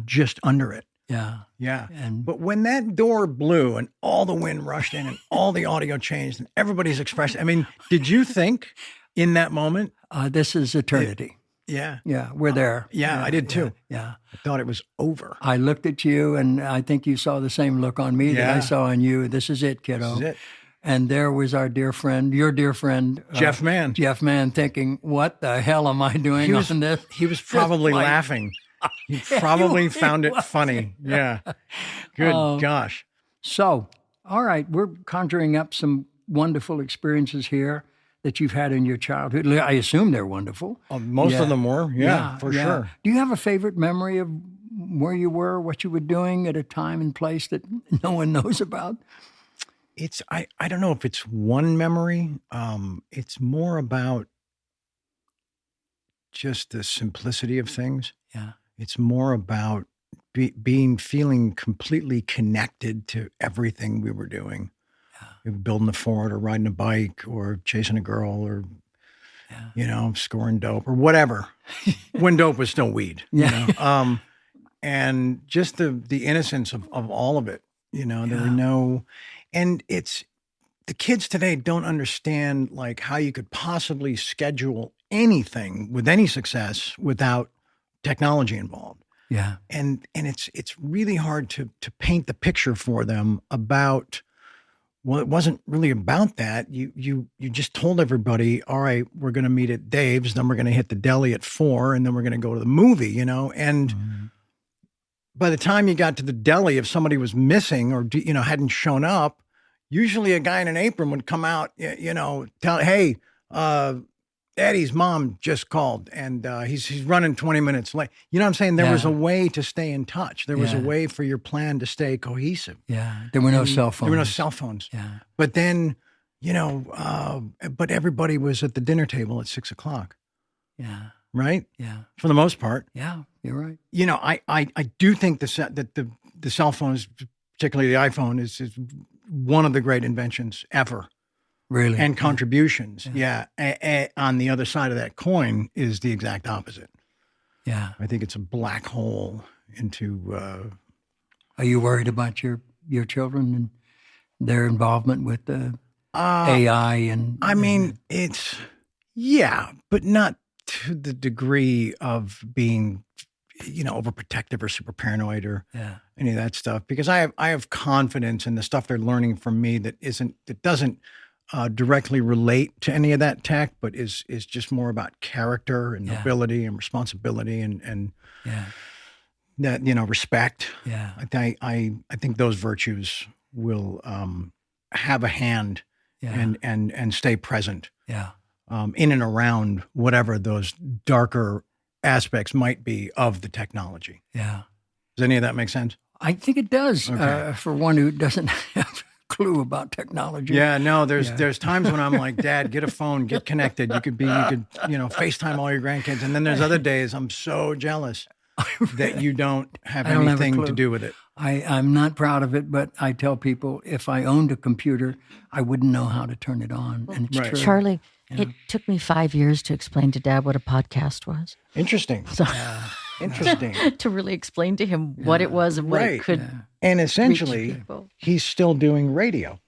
Just under it. Yeah. Yeah. And But when that door blew and all the wind rushed in and all the audio changed and everybody's expression, I mean, did you think in that moment? this is eternity. Yeah. Yeah. We're there. Yeah, I did too. Yeah. I thought it was over. I looked at you, and I think you saw the same look on me that I Yeah. saw on you. This is it, kiddo. This is it. And there was our dear friend, your dear friend, Jeff Mann. Jeff Mann, thinking, "What the hell am I doing on this?" He was probably like- laughing. He probably found it was. funny. Yeah. Good Oh. gosh. So, all right, we're conjuring up some wonderful experiences here that you've had in your childhood. I assume they're wonderful. Most Yeah. of them were. Yeah, for yeah. sure. Do you have a favorite memory of where you were, what you were doing at a time and place that no one knows about? It's I don't know if it's one memory. It's more about just the simplicity of things. Yeah. It's more about feeling completely connected to everything we were doing. Building the fort or riding a bike or chasing a girl or, scoring dope or whatever. When dope was still weed. Yeah. And just the innocence of all of it. There were no, and it's, the kids today don't understand like how you could possibly schedule anything with any success without technology involved. Yeah. And it's really hard to paint the picture for them about, well, it wasn't really about that. You just told everybody, all right, we're going to meet at Dave's, then we're going to hit the deli at 4, and then we're going to go to the movie, and by the time you got to the deli, if somebody was missing or, hadn't shown up, usually a guy in an apron would come out, tell, hey, Eddie's mom just called and he's running 20 minutes late. You know what I'm saying? There was a way to stay in touch. There was a way for your plan to stay cohesive. Yeah. There were no cell phones. There were no cell phones. Yeah. But then, but everybody was at the dinner table at 6:00. Yeah. Right? Yeah. For the most part. Yeah. You're right. I do think that the cell phones, particularly the iPhone, is one of the great inventions ever. Really? And contributions. Yeah. On the other side of that coin is the exact opposite. Yeah. I think it's a black hole into. Are you worried about your children and their involvement with the AI and? I mean, it's but not to the degree of being, overprotective or super paranoid or any of that stuff. Because I have confidence in the stuff they're learning from me that doesn't directly relate to any of that tech, but is just more about character and nobility and responsibility and that respect. Yeah, I think those virtues will have a hand and stay present. Yeah, in and around whatever those darker aspects might be of the technology. Yeah. Does any of that make sense? I think it does for one who doesn't have a clue about technology. Yeah, no, there's times when I'm like, Dad, get a phone, get connected. You could FaceTime all your grandkids. And then there's other days I'm so jealous that you don't have anything to do with it. I'm not proud of it, but I tell people if I owned a computer, I wouldn't know how to turn it on. And it's true. Charlie, it took me 5 years to explain to Dad what a podcast was. Interesting. So, Interesting. to really explain to him what it was and what it could. And essentially, he's still doing radio.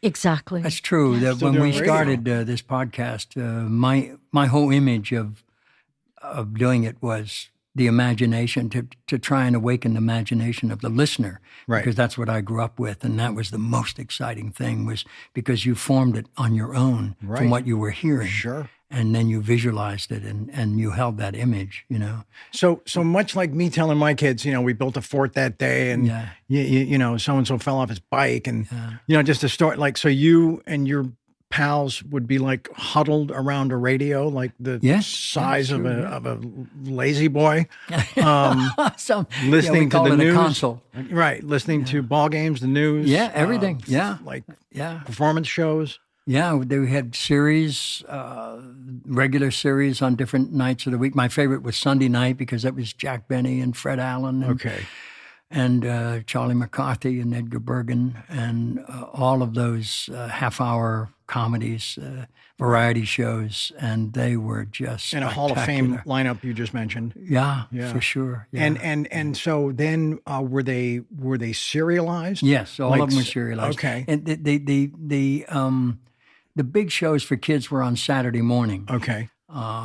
Exactly. That's true. That when we started this podcast, my whole image of doing it was the imagination, to try and awaken the imagination of the listener. Right. Because that's what I grew up with. And that was the most exciting thing, was because you formed it on your own from what you were hearing. Sure. And then you visualized it and you held that image, So much like me telling my kids, we built a fort that day and, so-and-so fell off his bike and, just a story. Like, so you and your pals would be like huddled around a radio, like the size of a lazy boy, listening to the news, console. Right? Listening to ball games, the news, everything, performance shows. Yeah, they had series, regular series on different nights of the week. My favorite was Sunday night because that was Jack Benny and Fred Allen. And Charlie McCarthy and Edgar Bergen and all of those half-hour comedies, variety shows, and they were just and a Hall of Fame lineup you just mentioned. Yeah, for sure. Yeah. And so then were they serialized? Yes, all of them were serialized. Okay. And the big shows for kids were on Saturday morning. Okay.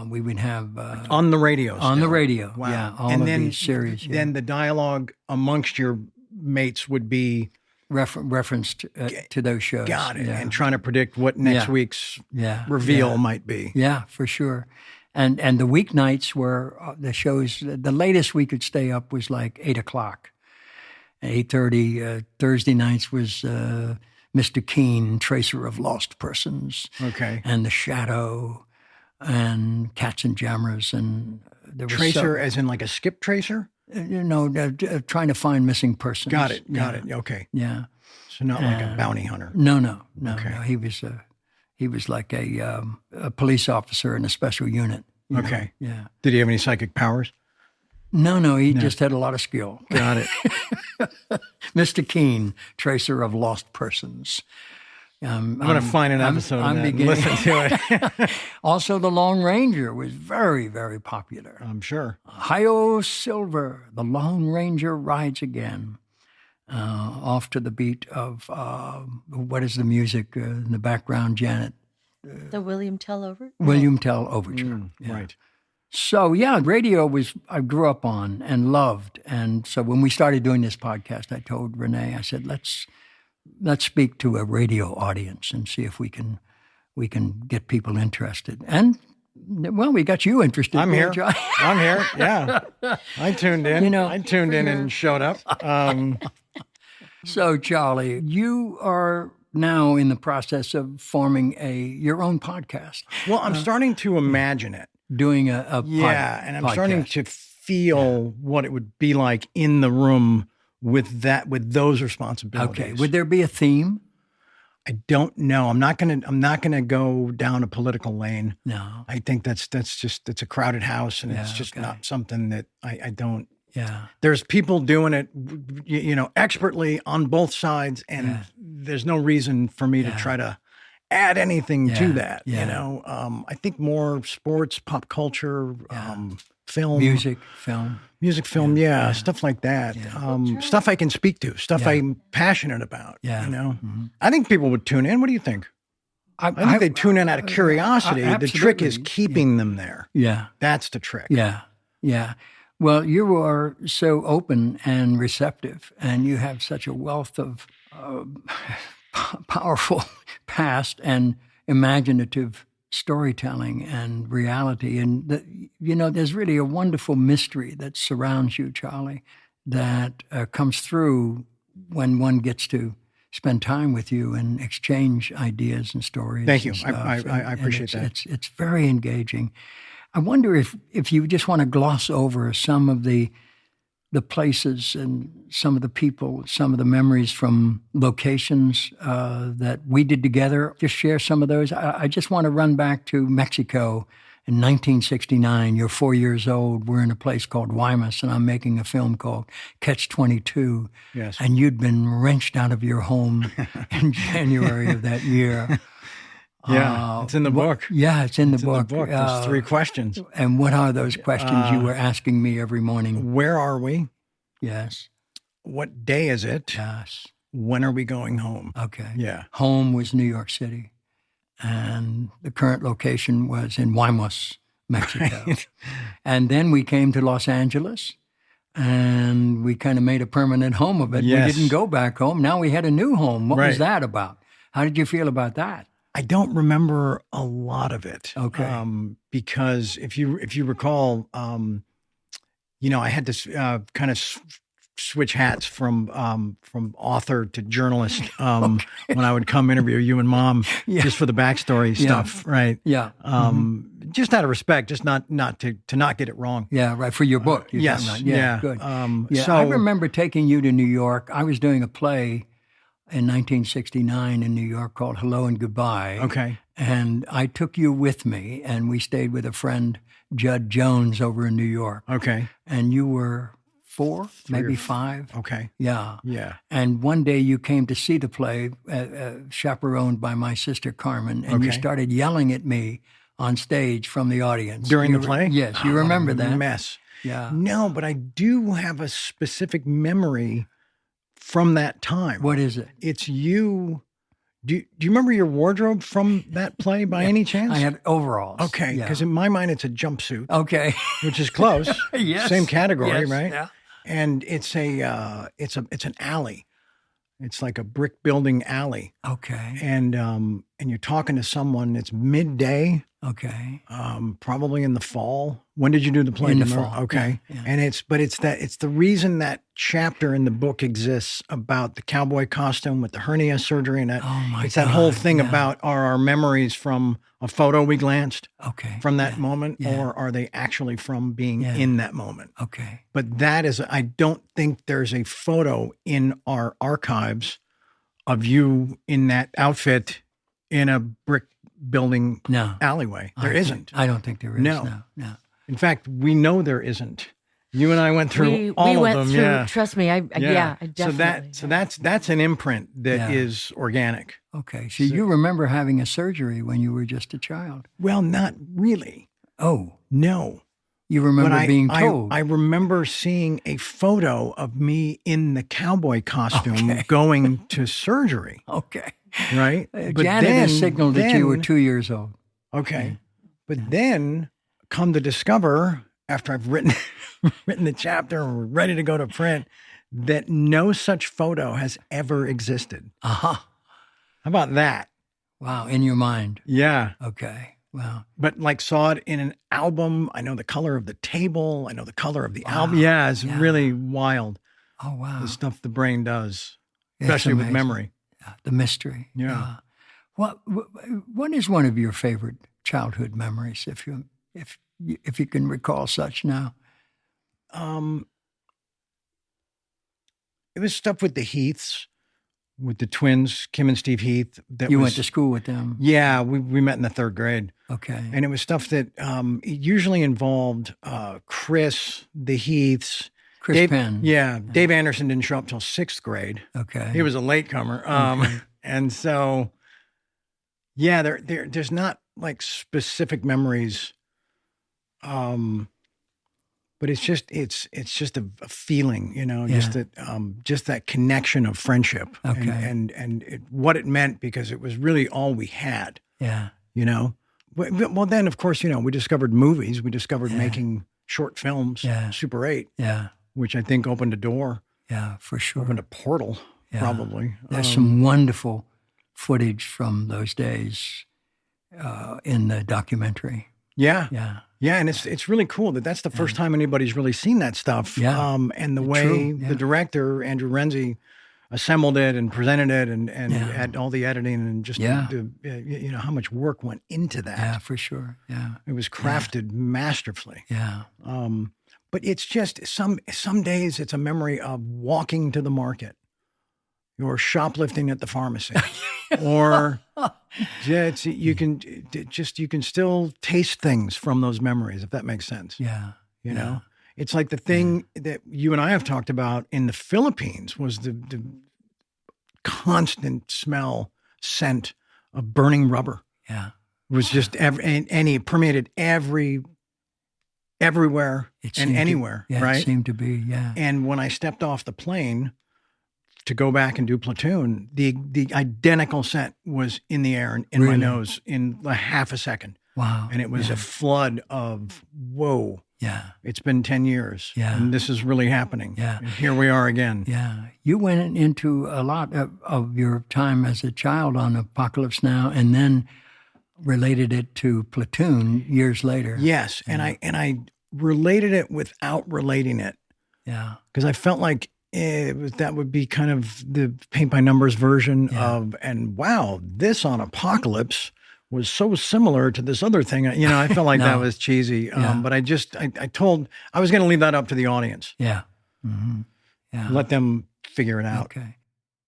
We would have on the radio. On the radio, wow. Yeah. All of these series. Yeah. Then the dialogue amongst your mates would be referenced to those shows. Got it. Yeah. And trying to predict what next week's reveal might be. Yeah, for sure. And the weeknights were the shows. The latest we could stay up was like 8:00, 8:30. Thursday nights was Mr. Keen, Tracer of Lost Persons. Okay. And The Shadow. And Cats and Jammers, and there was Tracer, as in like a skip tracer? Trying to find missing persons. Got it. Okay. Yeah. So not like a bounty hunter. No. Okay. No. He was like a police officer in a special unit. Okay. Yeah. Did he have any psychic powers? No. He just had a lot of skill. Got it. Mr. Keen, Tracer of Lost Persons. I'm going to find an episode of that and listen to it. Also, The Lone Ranger was very, very popular. I'm sure. Hi-Yo Silver, The Lone Ranger rides again. Off to the beat of, what is the music in the background, Janet? The William Tell Overture? William Tell Overture. Right. So, radio I grew up on and loved. And so when we started doing this podcast, I told Renee, I said, let's speak to a radio audience and see if we can get people interested. And well, we got you interested. I'm here. I'm here. Yeah, I tuned in. I tuned in and showed up. So, Charlie, you are now in the process of forming your own podcast. Well, I'm starting to imagine it. Doing a and I'm podcast. Starting to feel what it would be like in the room with those responsibilities. Okay. Would there be a theme? I don't know. I'm not gonna go down a political lane. No. I think it's a crowded house, and it's just not something that I don't. Yeah. There's people doing it, expertly on both sides, and there's no reason for me to try to add anything to that. Yeah. I think more sports, pop culture, film, music, film, stuff like that. Stuff I can speak to, stuff I'm passionate about. Yeah. Mm-hmm. I think people would tune in. What do you think? I think they tune in out of curiosity. The trick is keeping them there. Yeah. That's the trick. Yeah. Yeah. Well, you are so open and receptive, and you have such a wealth of powerful past and imaginative storytelling and reality. And, there's really a wonderful mystery that surrounds you, Charlie, that comes through when one gets to spend time with you and exchange ideas and stories. Thank you. I appreciate that. It's very engaging. I wonder if you just want to gloss over some of the the places and some of the people, some of the memories from locations that we did together. Just share some of those. I just want to run back to Mexico in 1969. You're 4 years old. We're in a place called Guaymas, and I'm making a film called Catch-22. Yes. And you'd been wrenched out of your home in January of that year. Yeah, it's in the book. Yeah, it's in the It's book. in the book. There's 3 questions. And what are those questions you were asking me every morning? Where are we? Yes. What day is it? Yes. When are we going home? Okay. Yeah. Home was New York City, and the current location was in Guaymas, Mexico. Right. And then we came to Los Angeles, and we kind of made a permanent home of it. Yes. We didn't go back home. Now we had a new home. What Right. was that about? How did you feel about that? I don't remember a lot of it. Okay. Because if you recall, I had to kind of switch hats from author to journalist when I would come interview you and Mom just for the backstory stuff, right? Yeah. Just out of respect, just not to not get it wrong. Yeah, right. For your book. you're Yes. talking about. Yeah. Good. So I remember taking you to New York. I was doing a play in 1969 in New York called Hello and Goodbye. Okay. And I took you with me, and we stayed with a friend, Judd Jones, over in New York. Okay. And you were 4, maybe or 5. Okay. Yeah. Yeah. And one day you came to see the play, chaperoned by my sister Carmen, and you Okay. started yelling at me on stage from the audience. During You the play? Yes, you Oh, what a remember that. mess. Yeah. No, but I do have a specific memory from that time. What is it? It's you. Do you remember your wardrobe from that play by any chance? I had overalls. Okay, Yeah. because in my mind it's a jumpsuit, Okay. which is close. Yes. Same category, Yes. right? Yeah. And it's an alley. It's like a brick building alley, Okay. and you're talking to someone. It's midday, Okay. probably in the fall. When did you do the play? In the Do you remember? fall, Okay. yeah. And it's the reason that chapter in the book exists about the cowboy costume with the hernia surgery, and that Oh, my it's that whole God, thing yeah. about are our memories from a photo we glanced Okay. from that moment, yeah. or are they actually from being Yeah. in that moment? Okay. But that is, I don't think there's a photo in our archives of you in that outfit in a brick building No. alleyway. There isn't. I don't think there is. No. No. In fact, we know there isn't. You and I went through we all of went them. through. Yeah. Trust me, I definitely. So that's an imprint that is Yeah. organic. Okay. So you remember having a surgery when you were just a child? Well, not really. Oh, No. you remember But being told? I remember seeing a photo of me in the cowboy costume Okay. going to surgery, Okay. right? Janet has signaled that you were 2 years old. Okay. But then come to discover, after I've written the chapter and we're ready to go to print, that no such photo has ever existed. Uh-huh. How about that? Wow. In your mind. Yeah. Okay. Wow. But like saw it in an album. I know the color of the table. I know the color of the Wow. album. Yeah, it's Yeah. really wild, Oh, wow. the stuff the brain does, It's especially with amazing. memory. Yeah, the mystery. Yeah. What is one of your favorite childhood memories, if you can recall such now? It was stuff with the Heaths, with the twins, Kim and Steve Heath. That You was, went to school with them. Yeah, we met in the 3rd grade. Okay. And it was stuff that it usually involved Chris, the Heaths. Chris Dave, Penn. Yeah, Dave Anderson didn't show up till 6th grade. Okay. He was a latecomer. And so, yeah, there's not like specific memories. But it's just a feeling, just that connection of friendship, Okay. and what it meant, because it was really all we had, Yeah. Well, then of course, we discovered movies, we discovered making short films, Yeah. Super 8, Yeah. which I think opened a door, Yeah. For sure. opened a portal, Yeah. probably. There's some wonderful footage from those days in the documentary. Yeah. Yeah. Yeah, and it's really cool that's the first time anybody's really seen that stuff. Yeah. And the way True, yeah. the director, Andrew Renzi, assembled it and presented it and Yeah. had all the editing and just Yeah. how much work went into that. Yeah, for sure. Yeah. It was crafted masterfully. Yeah. But it's just some days it's a memory of walking to the market, or shoplifting at the pharmacy, or just, you can still taste things from those memories, if that makes sense. Yeah. You know, it's like the thing that you and I have talked about in the Philippines was the constant scent of burning rubber. Yeah. It was just and it permeated everywhere and anywhere, right? It seemed to be, yeah. And when I stepped off the plane to go back and do platoon, the identical scent was in the air and in my nose in a half a second. Wow. And it was a flood of, whoa. Yeah. It's been 10 years. Yeah. And this is really happening. Yeah. And here we are again. Yeah. You went into a lot of your time as a child on Apocalypse Now, and then related it to Platoon years later. Yes. Yeah. And I related it without relating it. Yeah. Because I felt like that would be kind of the paint by numbers version of, and wow, this on Apocalypse was so similar to this other thing. You know, I felt like that was cheesy. But I was going to leave that up to the audience. Yeah. Mm-hmm. Yeah. Let them figure it out. Okay.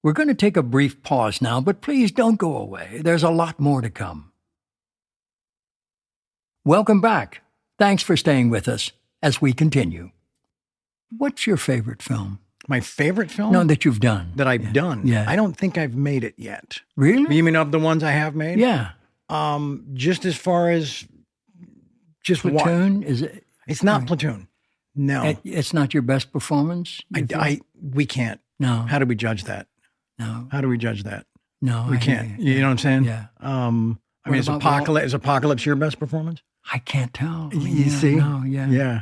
We're going to take a brief pause now, but please don't go away. There's a lot more to come. Welcome back. Thanks for staying with us as we continue. What's your favorite film? My favorite film? No, that you've done. That I've done? Yeah. I don't think I've made it yet. Really? You mean of the ones I have made? Yeah. Just as far as just Platoon, is it? It's not Platoon. No. It's not your best performance? We can't. No. How do we judge that? No. How do we judge that? No. We can't. You know what I'm saying? Yeah. I mean, is Apocalypse your best performance? I can't tell. You see? No, yeah. Yeah.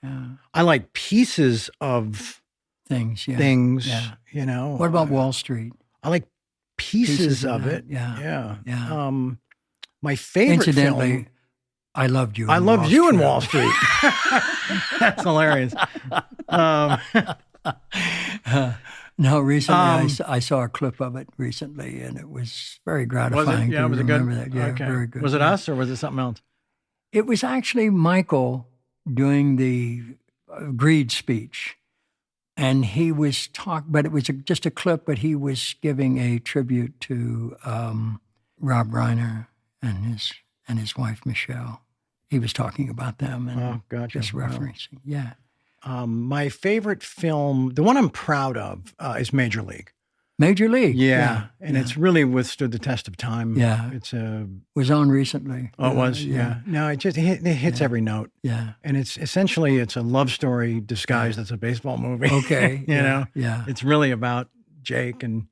Yeah. I like pieces of things, yeah. You know. What about Wall Street? I like pieces of that, it. Yeah. My favorite Incidentally, film, I loved you. I loved you in Wall Street. That's hilarious. No, recently I saw a clip of it recently, and it was very gratifying. Was it? Yeah, was it good? That. Yeah, okay. Very good. Was it us or was it something else? It was actually Michael doing the Greed speech, and he was but it was just a clip, but he was giving a tribute to Rob Reiner and his wife Michelle. He was talking about them and just referencing. Yeah. My favorite film, the one I'm proud of, is Major League. Major League. Yeah. And it's really withstood the test of time. Yeah. It's was on recently. Oh, it was? Yeah. No, it hits every note. Yeah. And it's a love story disguised as a baseball movie. Okay. you know? Yeah. It's really about Jake and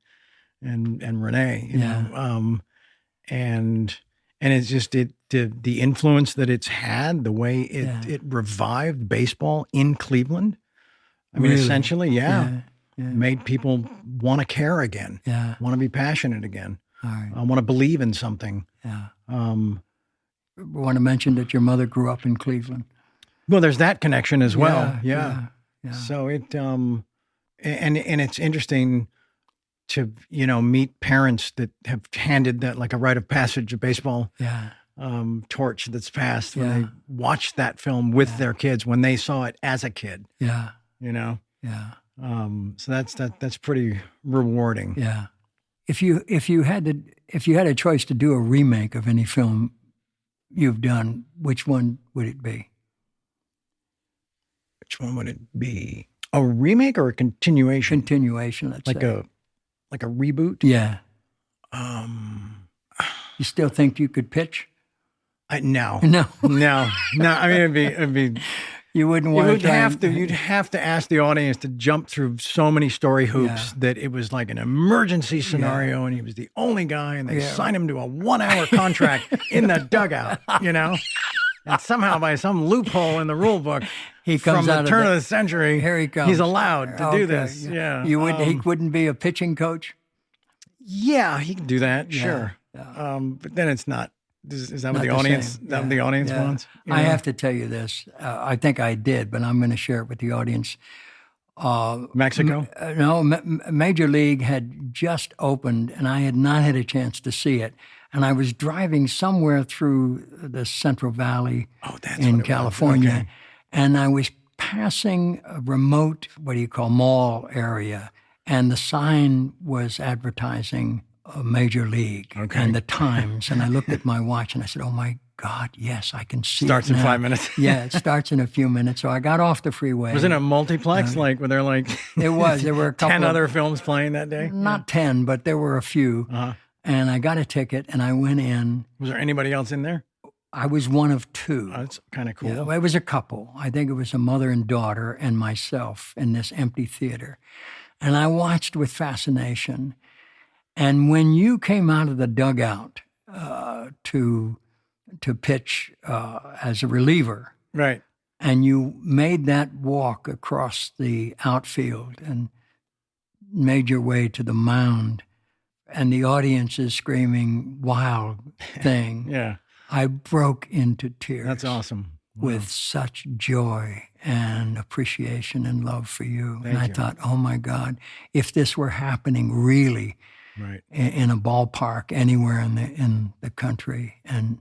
Renee, you know? And it's just the influence that it's had, the way it revived baseball in Cleveland. I mean, essentially, made people want to care again, want to be passionate again, want to believe in something. Yeah. I want to mention that your mother grew up in Cleveland. Well, there's that connection as well. Yeah. So it and it's interesting to, you know, meet parents that have handed that like a rite of passage, a baseball torch that's passed when they watched that film with their kids when they saw it as a kid. Yeah. You know? Yeah. So that's pretty rewarding. Yeah. If you had a choice to do a remake of any film you've done, which one would it be? Which one would it be? A remake or a continuation? Continuation, let's say. Like a reboot? Yeah. You still think you could pitch? No. No. No. I mean, it'd be. You wouldn't want to. You'd have to ask the audience to jump through so many story hoops that it was like an emergency scenario, and he was the only guy, and they signed him to a 1-hour contract in the dugout, you know. And somehow, by some loophole in the rule book, he comes from out the turn of the century, here he comes. He's allowed to do this. Yeah. He wouldn't be a pitching coach? Yeah, he could do that. Sure. Yeah. But then it's not. Is that what Not the the audience? same. That what the audience wants? You I know? have to tell you this. I think I did, but I'm going to share it with the audience. Mexico? No, Major League had just opened, and I had not had a chance to see it. And I was driving somewhere through the Central Valley in California, And I was passing a remote, mall area, and the sign was advertising a major league and the times. And I looked at my watch and I said, oh my God, yes, I can see Starts it in now. 5 minutes. Yeah, it starts in a few minutes. So I got off the freeway. Was it a multiplex? Were there It was. There were a couple 10 other films playing that day? Not 10, but there were a few. And I got a ticket and I went in. Was there anybody else in there? I was one of two. Oh, that's kind of cool. Yeah, it was a couple. I think it was a mother and daughter and myself in this empty theater. And I watched with fascination. And when you came out of the dugout to pitch as a reliever, Right. and you made that walk across the outfield and made your way to the mound, and the audience is screaming wild thing. Yeah. I broke into tears. That's awesome. With such joy and appreciation and love for you. Thank I you. thought, oh my God, if this were happening really Right. in a ballpark anywhere in the country, and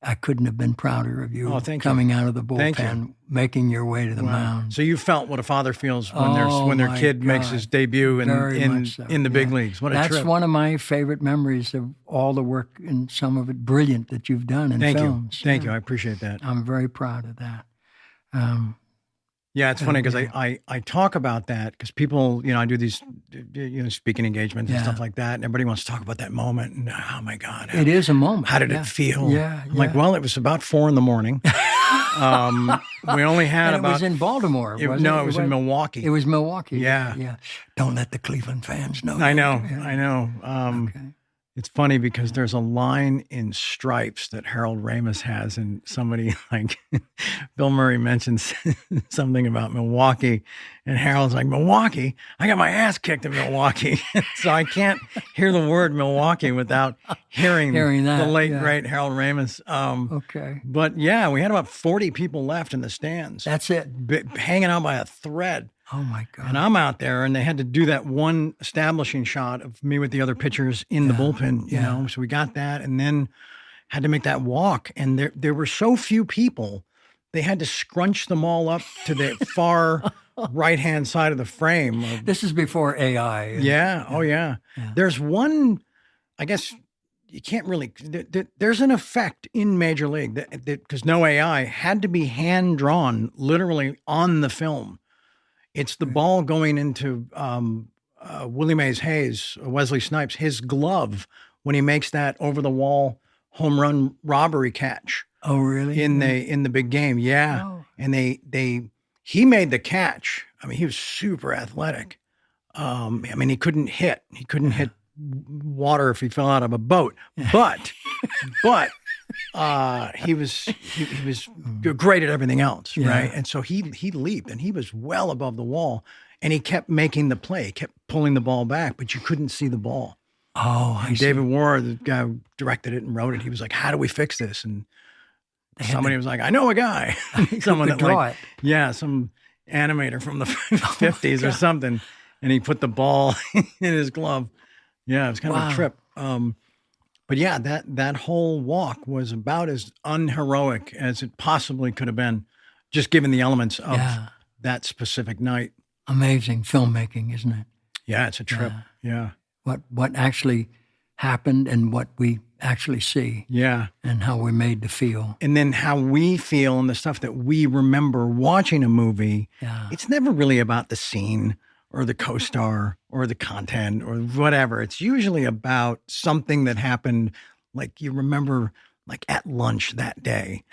I couldn't have been prouder of you Thank you. coming out of the Thank you. bullpen, making your way to the mound. So you felt what a father feels when Oh, their my kid makes God. his debut Very in much so, the big yeah. leagues. What a That's trip. one of my favorite memories of all the work and some of it brilliant that you've done in Thank films. you. Thank Yeah. you. I appreciate that. I'm very proud of that. Yeah, it's funny because I talk about that because people, I do these, speaking engagements and Yeah. stuff like that, and everybody wants to talk about that moment. And oh my God, It is a moment. how did yeah. it feel? Yeah, I'm like, well, it was about 4 a.m. We only had And it about. was in Baltimore, wasn't no, it? it was in Milwaukee. It was Milwaukee. Yeah. Yeah. Don't let the Cleveland fans know. I know, Yeah. I know. Okay. It's funny because there's a line in Stripes that Harold Ramis has, and somebody like Bill Murray mentions something about Milwaukee, and Harold's like, Milwaukee? I got my ass kicked in Milwaukee. So I can't hear the word Milwaukee without hearing that, the late, yeah. great Harold Ramis. Okay. But yeah, we had about 40 people left in the stands. That's it. Hanging out by a thread. Oh my God. And I'm out there, and they had to do that one establishing shot of me with the other pitchers in the bullpen, you know. So we got that, and then had to make that walk. And there were so few people, they had to scrunch them all up to the far right-hand side of the frame. This is before AI. Yeah. Oh, yeah. There's one, I guess you can't really, there's an effect in Major League that because no AI had to be hand-drawn literally on the film. It's the ball going into Willie Mays Hayes, Wesley Snipes, his glove when he makes that over the wall home run robbery catch. Oh, really? In the big game, yeah. Oh. And he made the catch. I mean, he was super athletic. I mean, he couldn't hit. He couldn't hit water if he fell out of a boat. But he was great at everything else, right? And so he leaped, and he was well above the wall, and he kept making the play, kept pulling the ball back, but you couldn't see the ball. Oh, I see. David Warr, the guy who directed it and wrote it, he was like, "How do we fix this?" And somebody was like, "I know a guy." Someone could that draw like, it. yeah, some animator from the 50s or something, and he put the ball in his glove. Yeah, it was kind of a trip. But yeah, that whole walk was about as unheroic as it possibly could have been, just given the elements of that specific night. Amazing filmmaking, isn't it? Yeah, it's a trip. Yeah. What actually happened and what we actually see. Yeah. And how we're made to feel. And then how we feel and the stuff that we remember watching a movie. Yeah. It's never really about the scene or the co-star or the content or whatever. It's usually about something that happened, like you remember, like at lunch that day,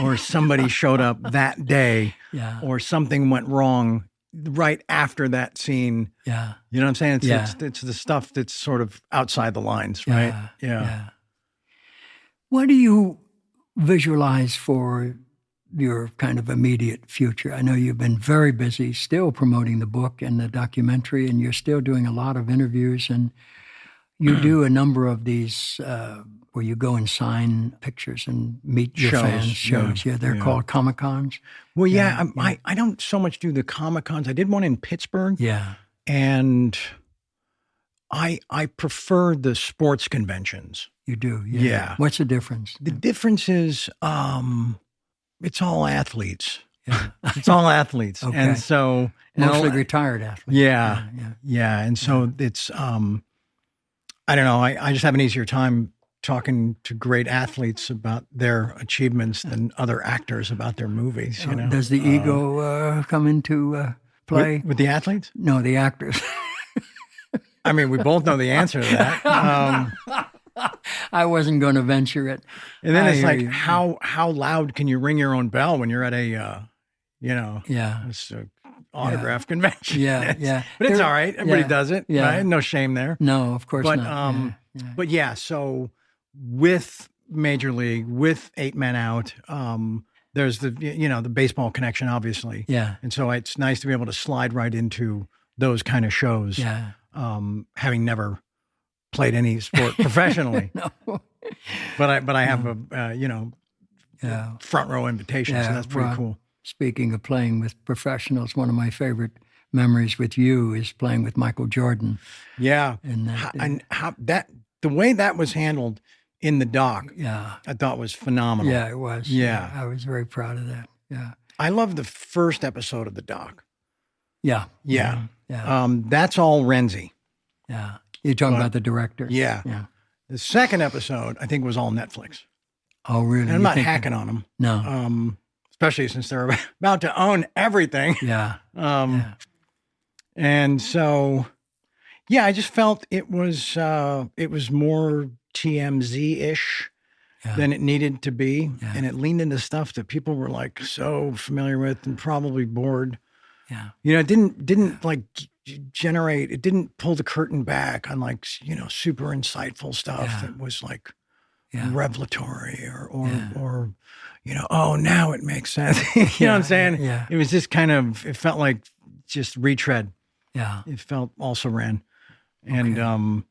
or somebody showed up that day, or something went wrong right after that scene. Yeah. You know what I'm saying? It's the stuff that's sort of outside the lines, right? Yeah. What do you visualize for your kind of immediate future? I know you've been very busy still promoting the book and the documentary, and you're still doing a lot of interviews, and you do a number of these where you go and sign pictures and meet your fans. Shows. Yeah, they're called Comic-Cons. Well, I don't so much do the Comic-Cons. I did one in Pittsburgh. Yeah. And I prefer the sports conventions. You do? Yeah. What's the difference? The difference is it's all athletes. Yeah. It's all athletes. Okay. And so Mostly retired athletes. Yeah. Yeah. Yeah. And so it's I don't know, I just have an easier time talking to great athletes about their achievements than other actors about their movies, you know. Does the ego come into play? With the athletes? No, the actors. I mean, we both know the answer to that. I wasn't going to venture it. And then I it's hear like, you. how loud can you ring your own bell when you're at a, Yeah. it's a autograph convention? Yeah, yeah. But it's There- all right. Everybody yeah, does it. yeah. Right? No shame there. No, of course But not. but yeah, so with Major League, with 8 Men Out, there's the the baseball connection, obviously. Yeah. And so it's nice to be able to slide right into those kind of shows. Yeah. Having never played any sport professionally, No. but I have a Yeah. front row invitation, so Yeah, that's pretty well, cool. Speaking of playing with professionals, one of my favorite memories with you is playing with Michael Jordan. Yeah, And that, how that the way that was handled in the doc, yeah. I thought was phenomenal. Yeah, it was. Yeah. I was very proud of that. Yeah. I love the first episode of the doc. Yeah. Yeah. Yeah. That's all Renzi. Yeah. You're talking about the director? Yeah. Yeah. The second episode, I think, was all Netflix. Oh, really? And I'm You not think- hacking on them, No. especially since they're about to own everything. Yeah. And so, yeah, I just felt it was more TMZ-ish Yeah. than it needed to be. Yeah. And it leaned into stuff that people were like so familiar with and probably bored. Yeah. It didn't like generate, it didn't pull the curtain back on like, super insightful stuff Yeah. that was like Yeah. revelatory or Yeah. oh, now it makes sense. You know what I'm saying? Yeah. It was just it felt like just retread. Yeah. It felt also ran. And,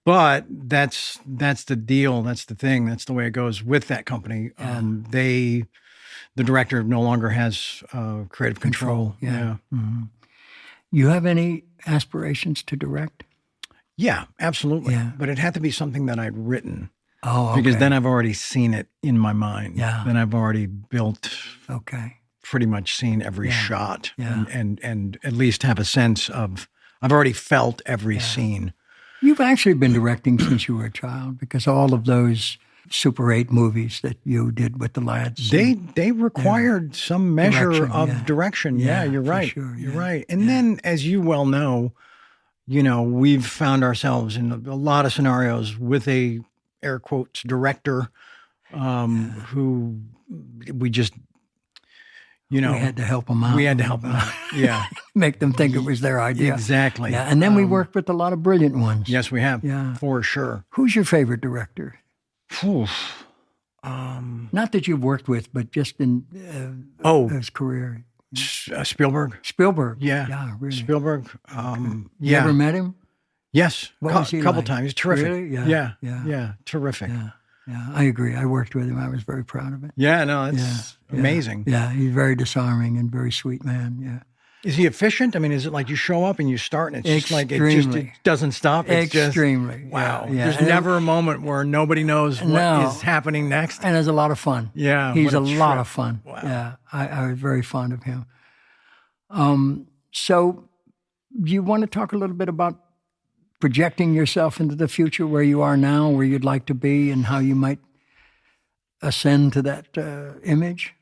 but that's the deal. That's the thing. That's the way it goes with that company. Yeah. The director no longer has creative control. Yeah. Mhm. You have any aspirations to direct? Yeah, absolutely. Yeah. But it had to be something that I'd written Oh, okay. because then I've already seen it in my mind. Yeah. Then I've already built, Okay. pretty much seen every shot Yeah. and at least have a sense of, I've already felt every scene. You've actually been directing since you were a child because all of those Super 8 movies that you did with the lads. They required some measure Direction, of yeah. direction. Yeah, Yeah, you're for right. sure, You're yeah, right. And then, as you well know, we've found ourselves in a lot of scenarios with a air quotes director who we just, we had to help them out. we had to help them out. Yeah, Make them think it was their idea. exactly. Yeah, and then we worked with a lot of brilliant ones. Yes, we have. Yeah. For sure. Who's your favorite director? Phew. Not that you've worked with, but just in his career. Spielberg. Spielberg. Yeah. Yeah, really. Spielberg. You Yeah. ever met him? Yes. What was he couple like? times. He's terrific. Really? Yeah. Yeah. Yeah. Yeah. Terrific. Yeah. Yeah, I agree. I worked with him. I was very proud of it. Yeah, no, it's Yeah. amazing. Yeah, he's very disarming and very sweet man. Yeah. Is he efficient? I mean, is it like you show up and you start and it's just like it Extremely. doesn't stop? It's Extremely. Just, wow. Yeah, yeah. There's And never a moment where nobody knows what is No. happening next. And it's a lot of fun. Yeah, He's what a a lot trip. of fun. Wow. Yeah. I was very fond of him. So you want to talk a little bit about projecting yourself into the future, where you are now, where you'd like to be, and how you might ascend to that image?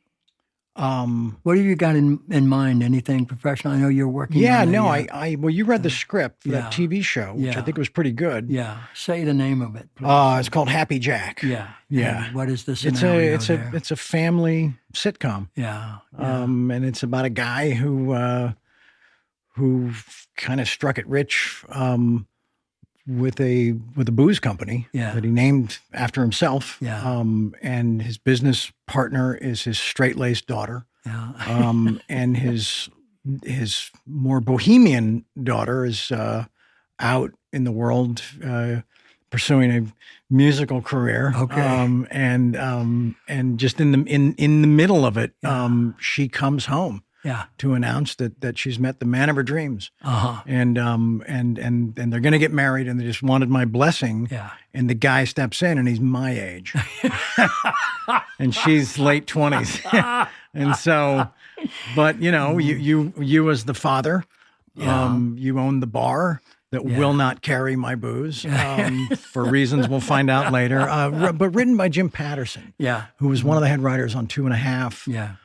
What have you got in mind? Anything professional? I know you're working Yeah, on no, a, well, you read the script for yeah. that TV show, which I Yeah. think was pretty good. Yeah. Say the name of it, please. It's called Happy Jack. Yeah. Yeah. And what is the It's scenario it's there? a family sitcom. Yeah. And it's about a guy who kind of struck it rich with a booze company Yeah. that he named after himself. Yeah. And his business partner is his straight-laced daughter. Yeah. And his more bohemian daughter is out in the world pursuing a musical career. Okay. And just in the middle of it, she comes home Yeah. to announce that she's met the man of her dreams. Uh-huh. And they're going to get married, and they just wanted my blessing. Yeah. And the guy steps in, and he's my age, and she's late 20s. And so, but you as the father, you own the bar that will not carry my booze for reasons we'll find out later. But written by Jim Patterson, who was one of the head writers on 2.5. Yeah.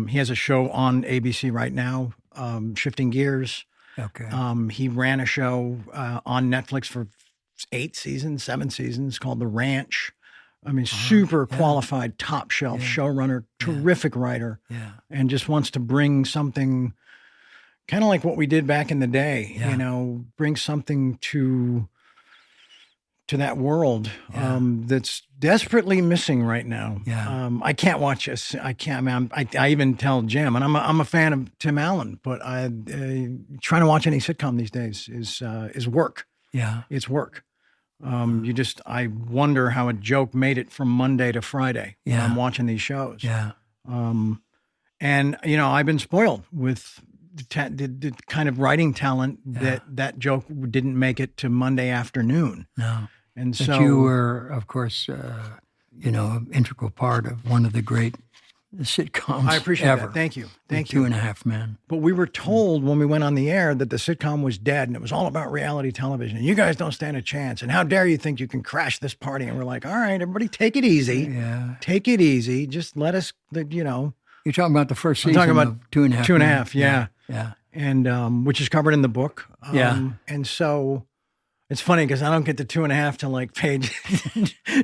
He has a show on ABC right now, Shifting Gears. Okay. He ran a show on Netflix for 7 seasons called The Ranch. I mean, super qualified, top shelf showrunner, terrific writer, and just wants to bring something kind of like what we did back in the day, bring something to that world that's desperately missing right now. Yeah. I can't watch this. I can't. I even tell Jim, and I'm a fan of Tim Allen, but trying to watch any sitcom these days is work. Yeah, it's work. I wonder how a joke made it from Monday to Friday when I'm watching these shows. Yeah. And I've been spoiled with the kind of writing talent that joke didn't make it to Monday afternoon. No. And but so you were, of course, an integral part of one of the great sitcoms I appreciate ever. that. Thank you. Thank you. you. 2.5 Men. But we were told when we went on the air that the sitcom was dead and it was all about reality television. And you guys don't stand a chance. And how dare you think you can crash this party? And we're like, all right, everybody take it easy. Yeah. Take it easy. Just let us, You're talking about the first season I'm talking about of 2.5 2.5, Men. yeah. Yeah. And which is covered in the book. Yeah. And so it's funny because I don't get to 2.5 till like page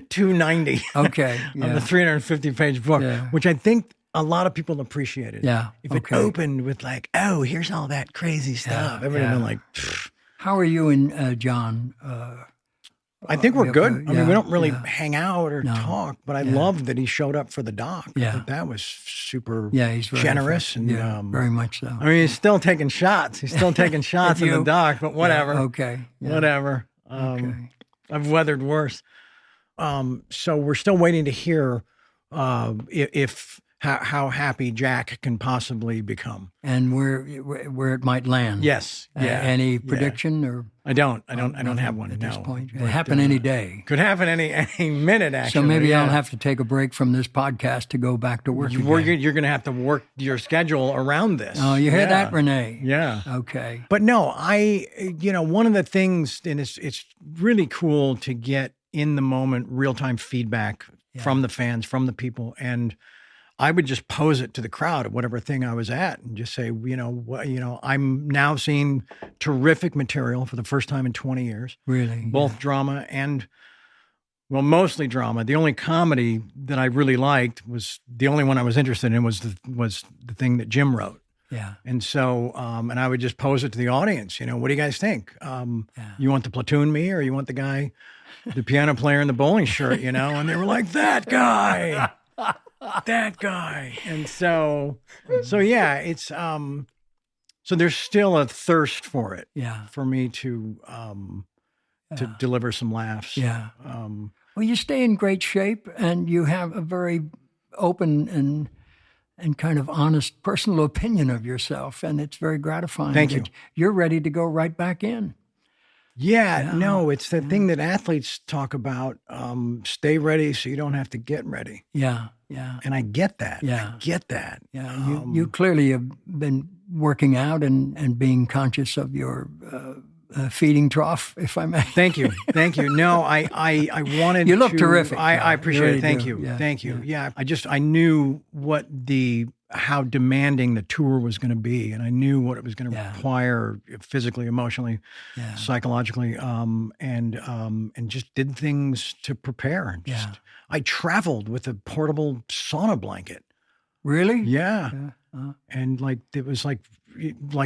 290 Okay. of the 350-page book, Yeah. which I think a lot of people appreciated. Yeah. If it opened with like, oh, here's all that crazy stuff, everybody would been like, pfft. How are you and John? I think we're good. I mean, we don't really yeah. hang out or talk, but I loved that he showed up for the doc. I thought that was super he's very generous. And very much so. I mean, he's still taking shots. He's still taking shots in the doc, but whatever. Yeah, okay. Yeah. Whatever. Okay. I've weathered worse. So we're still waiting to hear how happy Jack can possibly become. And where it might land. Yes. Yeah. Any prediction or? I don't have one at no. this point. It happen any day. Could happen any minute, actually. So maybe I'll have to take a break from this podcast to go back to work again. You're going to have to work your schedule around this. Oh, you hear that, Renee? Yeah. Okay. But no, one of the things, and it's really cool to get in the moment real-time feedback from the fans, from the people, and I would just pose it to the crowd at whatever thing I was at and just say, I'm now seeing terrific material for the first time in 20 years. Really? Both drama and, mostly drama. The only comedy that I really liked was, the only one I was interested in was the thing that Jim wrote. Yeah. And so, and I would just pose it to the audience, what do you guys think? You want the platoon me or you want the guy, the piano player in the bowling shirt, And they were like, that guy. That guy. And so yeah, it's so there's still a thirst for it. Yeah. For me to deliver some laughs. Yeah. Well, you stay in great shape and you have a very open and kind of honest personal opinion of yourself, and it's very gratifying. Thank you. You're ready to go right back in. Yeah, no, it's the thing that athletes talk about, stay ready so you don't have to get ready. Yeah, yeah. And I get that. Yeah. I get that. Yeah, you clearly have been working out and being conscious of your feeding trough, if I may. Thank you. Thank you. No, I wanted You look terrific. I appreciate really it. Thank do. you. Yeah, Thank you. Yeah, I knew how demanding the tour was going to be, and I knew what it was going to require physically, emotionally, psychologically, and just did things to prepare. I traveled with a portable sauna blanket. Really? Yeah. And it was like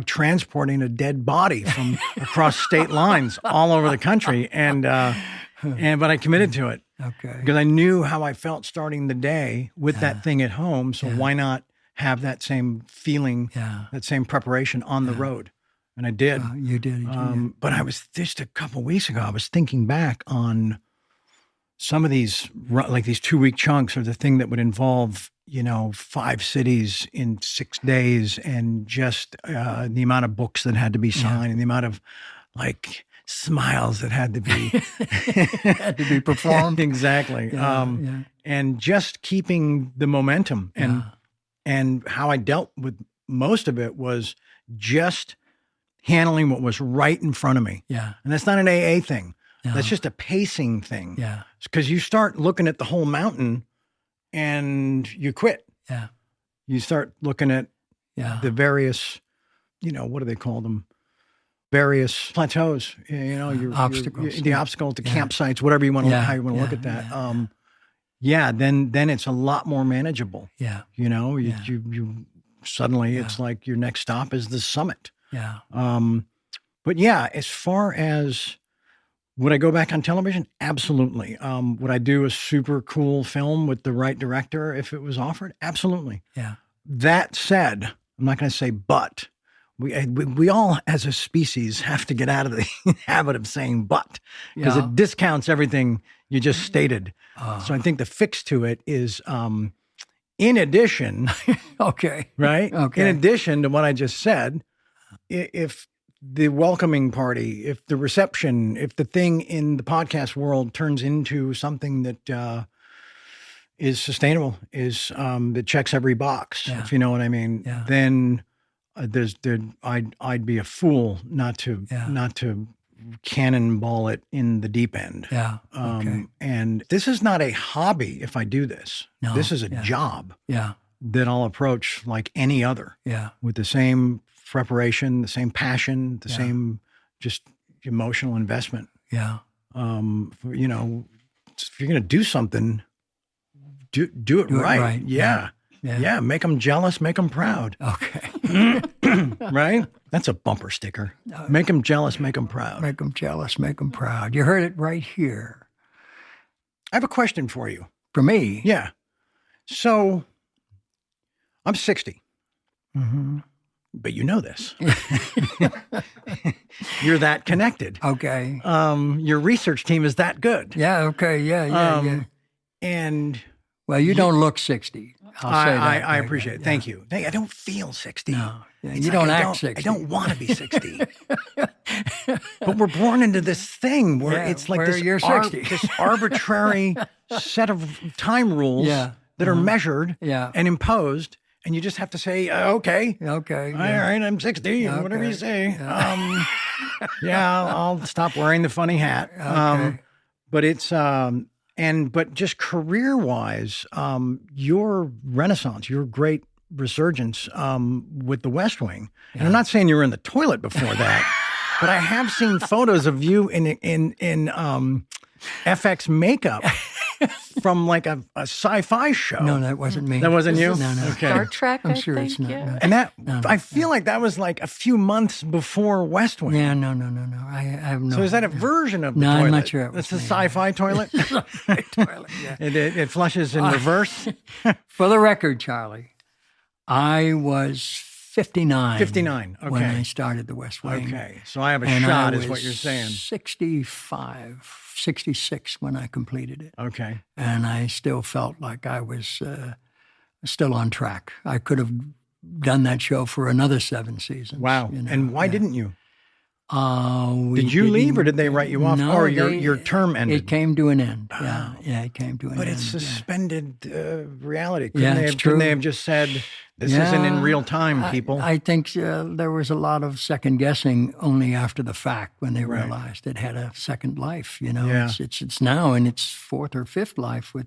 transporting a dead body from across state lines all over the country. But I committed to it. Okay. Because I knew how I felt starting the day with that thing at home. So why not have that same feeling, that same preparation on the road? And I did. You did. But I was just a couple weeks ago, I was thinking back on some of these 2-week chunks, or the thing that would involve 5 cities in 6 days, and just the amount of books that had to be signed, and the amount of smiles that had to be performed. Exactly. And just keeping the momentum and And how I dealt with most of it was just handling what was right in front of me. Yeah. And that's not an AA thing. No. That's just a pacing thing. Yeah. Because you start looking at the whole mountain and you quit. Yeah. You start looking at the various, what do they call them? Various plateaus, your obstacles. the obstacles, the campsites, whatever you want to, how you want to look at that. Then it's a lot more manageable. Yeah. You suddenly it's like your next stop is the summit. Yeah. But yeah, as far as would I go back on television? Absolutely. Would I do a super cool film with the right director if it was offered? Absolutely. Yeah. That said, I'm not going to say but. We all, as a species, have to get out of the habit of saying but, because it discounts everything you just stated. So I think the fix to it is, in addition, okay, right? Okay. In addition to what I just said, if the welcoming party, if the reception, if the thing in the podcast world turns into something that is sustainable, that checks every box, if you know what I mean, then I'd be a fool not to cannonball it in the deep end. Yeah. Okay. And this is not a hobby. If I do this, this is a job. Yeah. That I'll approach like any other. Yeah. With the same preparation, the same passion, the same just emotional investment. Yeah. If you're going to do something, do it right. Yeah. Make them jealous, make them proud. Okay. Right? That's a bumper sticker. Make them jealous, make them proud. Make them jealous, make them proud. You heard it right here. I have a question for you. For me? Yeah. So, I'm 60. Mm-hmm. But you know this. You're that connected. Okay. Your research team is that good. Yeah, okay, yeah. And... Well, you don't look 60. I'll say that. I appreciate it. Thank you. I don't feel 60. No, you don't act 60. I don't want to be 60. But we're born into this thing where it's like where this, you're 60. This arbitrary set of time rules that are measured and imposed. And you just have to say, okay. Okay. All right, I'm 60, whatever you say. I'll stop wearing the funny hat. Okay. But it's... But just career-wise, your renaissance, your great resurgence with the West Wing, and I'm not saying you were in the toilet before that, but I have seen photos of you in FX makeup from like a sci-fi show. No, that wasn't me. That wasn't you? No. Okay. Star Trek, I'm sure think, it's not. No. And that, I feel like that was like a few months before West Wing. Yeah, no. I have no. So is that a version of the No, toilet? I'm not sure it was That's the me. sci-fi toilet? Sci-fi toilet, yeah. It flushes in reverse? For the record, Charlie, I was 59. 59, okay. When I started the West Wing. Okay, so I have a And shot, I is what was you're saying. 66 when I completed it. Okay. And I still felt like I was still on track. I could have done that show for another 7 seasons. Wow. And why didn't you? Did you leave or did they write you off? No, or your term ended? It came to an end. Yeah, it came to an end. But it's suspended reality. Yeah, it's true. Couldn't they have just said, this isn't in real time, people? I think there was a lot of second guessing only after the fact when they realized it had a second life. It's now in its 4th or 5th life with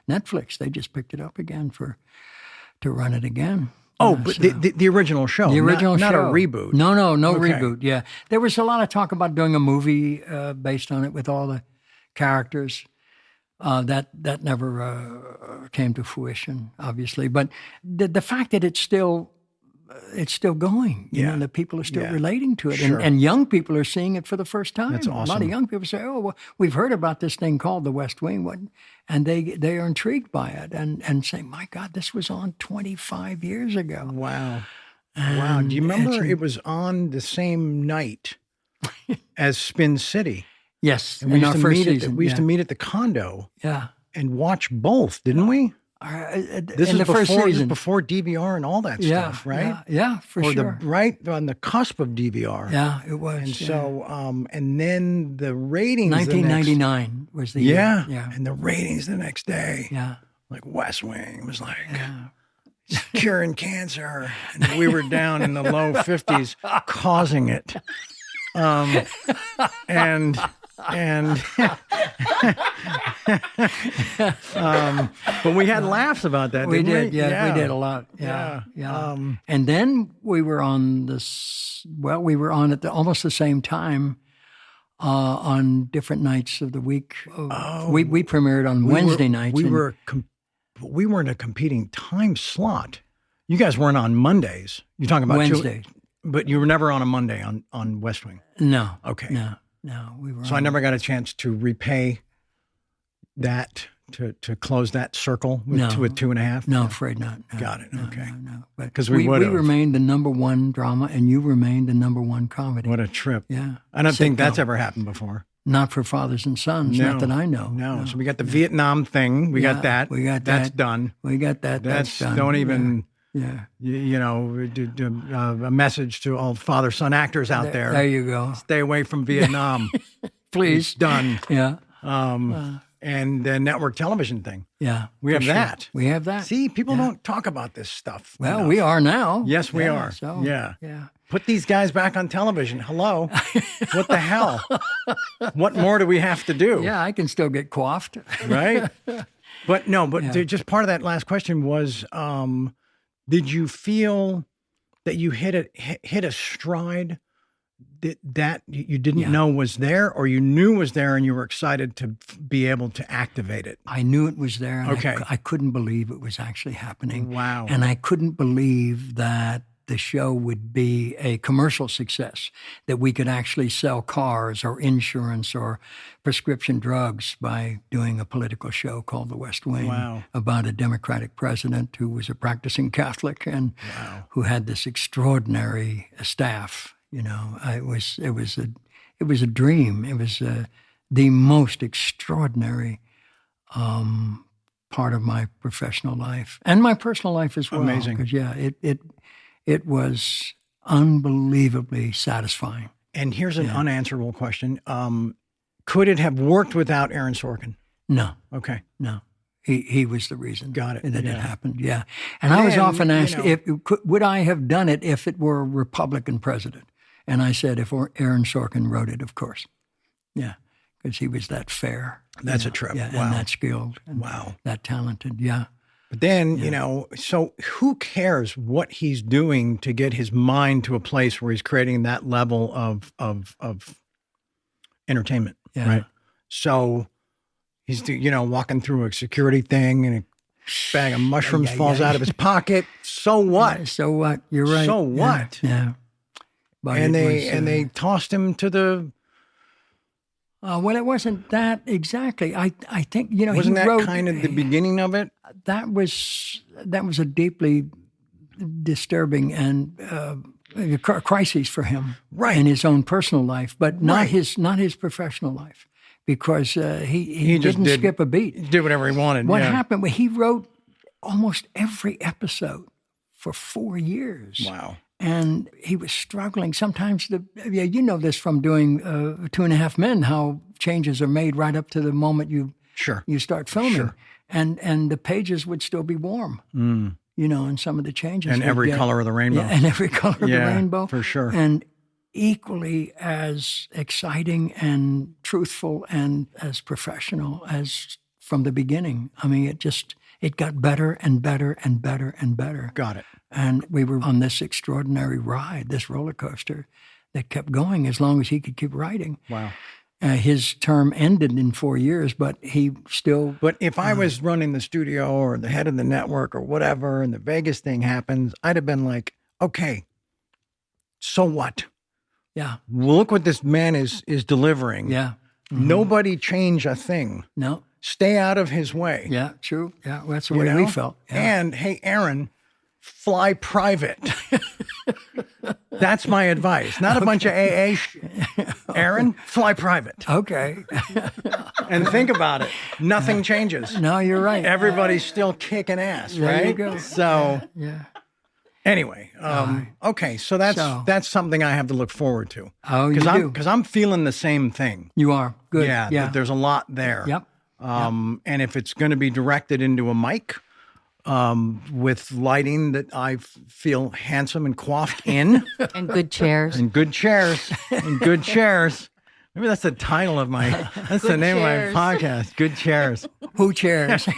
Netflix. They just picked it up again to run it again. But the original show. The original not show. Not a reboot. No Okay. reboot. Yeah. There was a lot of talk about doing a movie based on it with all the characters. That never came to fruition, obviously. But the fact that it's still going, you know, that people are still relating to it. Sure. And young people are seeing it for the first time. That's A lot awesome. of young people say, oh, well, we've heard about this thing called the West Wing. And they are intrigued by it and say, my God, this was on 25 years ago. Wow. Wow. Do you remember it was on the same night as Spin City? Yes, And we in used our to first meet season. we used to meet at the condo Yeah. and watch both, didn't we? This in is the first season. before DVR and all that stuff, right? Yeah, for or sure. right on the cusp of DVR. Yeah, it was. And so, and then the ratings. 1999 was the year. Yeah. And the ratings the next day. Yeah. Like West Wing was like, curing cancer. And we were down in the low 50s causing it. And but we had laughs about that. We didn't did, yeah, we did a lot. Yeah. And then we were on we were on at almost the same time on different nights of the week. We premiered on Wednesday nights. We weren't a competing time slot. You guys weren't on Mondays. You're talking about Wednesdays. But you were never on a Monday on West Wing. No. Okay. No, we were. So I never got a chance to repay that, to close that circle with 2.5? No, afraid not. No, Got it. Okay. No. But 'Cause we would've. remained the number one drama, and you remained the number one comedy. What a trip. Yeah. I don't think Sitcom. that's ever happened before. Not for fathers and sons, not that I know. No. So we got the Vietnam thing. We got that. We got That's that. done. We got that. That's done. Don't even... Yeah. A message to all father-son actors out there. There you go. Stay away from Vietnam. Please. It's done. Yeah. And the network television thing. Yeah. We have that. We have that. See, people don't talk about this stuff. Well, enough. we are now. Yes, we are. So, yeah. Yeah. Put these guys back on television. Hello. What the hell? What more do we have to do? Yeah, I can still get coiffed. Right? But just part of that last question was, did you feel that you hit a stride that you didn't know was there, or you knew was there and you were excited to be able to activate it? I knew it was there. And Okay. I couldn't believe it was actually happening. Wow. And I couldn't believe that the show would be a commercial success, that we could actually sell cars or insurance or prescription drugs by doing a political show called The West Wing about a Democratic president who was a practicing Catholic and who had this extraordinary staff. You know, it was a dream. It was the most extraordinary part of my professional life and my personal life as well. Amazing. Because it was unbelievably satisfying. And here's an unanswerable question. Could it have worked without Aaron Sorkin? No. Okay. No. He was the reason. Got it. That Yeah. it happened. Yeah. And I was Then, often asked, you know- would I have done it if it were a Republican president? And I said, if Aaron Sorkin wrote it, of course. Yeah. Because he was that fair. That's a trip. Yeah. Wow. And that skilled. And that talented. Yeah. But then, so who cares what he's doing to get his mind to a place where he's creating that level of entertainment, right? So he's, walking through a security thing and a bag of mushrooms falls out of his pocket. So what? Yeah, so what? You're right. So what? Yeah. But And it was, they tossed him to the... well, it wasn't that exactly. I think, Wasn't he that wrote, kind of the beginning of it? That was a deeply disturbing and a crisis for him, Right. in his own personal life, but not Right. his professional life, because he just didn't skip a beat. He did whatever he wanted. What yeah. happened? Well, he wrote almost every episode for 4 years. Wow. And he was struggling. Sometimes you know this from doing 2.5 Men, how changes are made right up to the moment you start filming. Sure. And the pages would still be warm, and some of the changes. And every color of the rainbow. Yeah, and every color of the Yeah, rainbow. for sure. And equally as exciting and truthful and as professional as from the beginning. I mean, it got better and better and better and better. Got it. And we were on this extraordinary ride, this roller coaster that kept going as long as he could keep writing. Wow. His term ended in 4 years, but he still... But if I was running the studio or the head of the network or whatever, and the Vegas thing happens, I'd have been like, okay, so what? Yeah. Look what this man is delivering. Yeah. Nobody change a thing. No. Stay out of his way. Yeah, true. Yeah, that's the way we felt. Yeah. And, hey, Aaron, fly private. That's my advice. Not a bunch of AA Aaron, fly private. Okay. And think about it. Nothing changes. No, you're right. Everybody's still kicking ass, There right? you go. So Yeah. anyway, okay, so that's something I have to look forward to. Oh, you do. Because I'm feeling the same thing. You are. Good. Yeah, that there's a lot there. Yep. And if it's going to be directed into a mic, with lighting that I feel handsome and coiffed in. And good chairs. And good chairs. And good chairs. Maybe that's the title of that's the name chairs. of my podcast. Good chairs. Who chairs?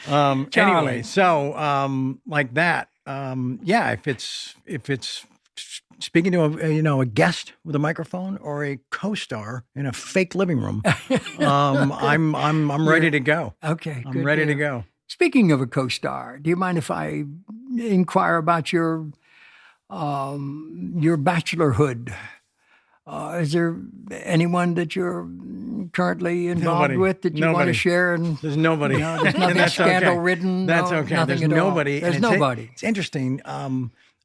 Anyway, so like that. Yeah, if it's speaking to a guest with a microphone or a co-star in a fake living room, I'm ready to go. Okay, I'm ready to go. Speaking of a co-star, do you mind if I inquire about your bachelorhood? Is there anyone that you're currently involved with that you want to share? And there's nobody. there's nothing scandal-ridden. That's okay. Nothing There's at nobody. All. There's And nobody. It's interesting.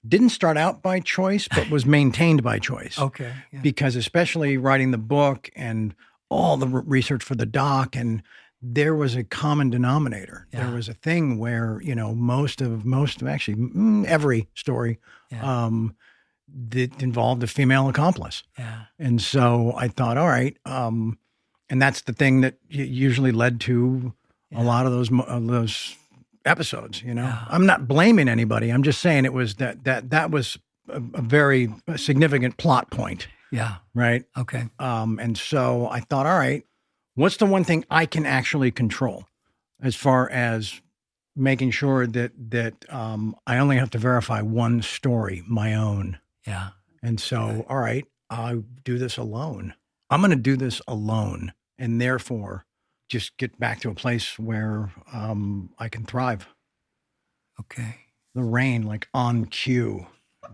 Didn't start out by choice, but was maintained by choice. Okay. Yeah. Because especially writing the book and all the research for the doc, and there was a common denominator. Yeah. There was a thing where most of actually every story that involved a female accomplice. Yeah. And so I thought, all right, and that's the thing that usually led to a lot of those episodes. Yeah. I'm not blaming anybody. I'm just saying it was that was a very significant plot point. Yeah. Right. Okay. And so I thought, all right, what's the one thing I can actually control as far as making sure that I only have to verify one story, my own. Yeah. And so, all right, I'll do this alone. I'm going to do this alone, and therefore just get back to a place where I can thrive. Okay. The rain, like on cue.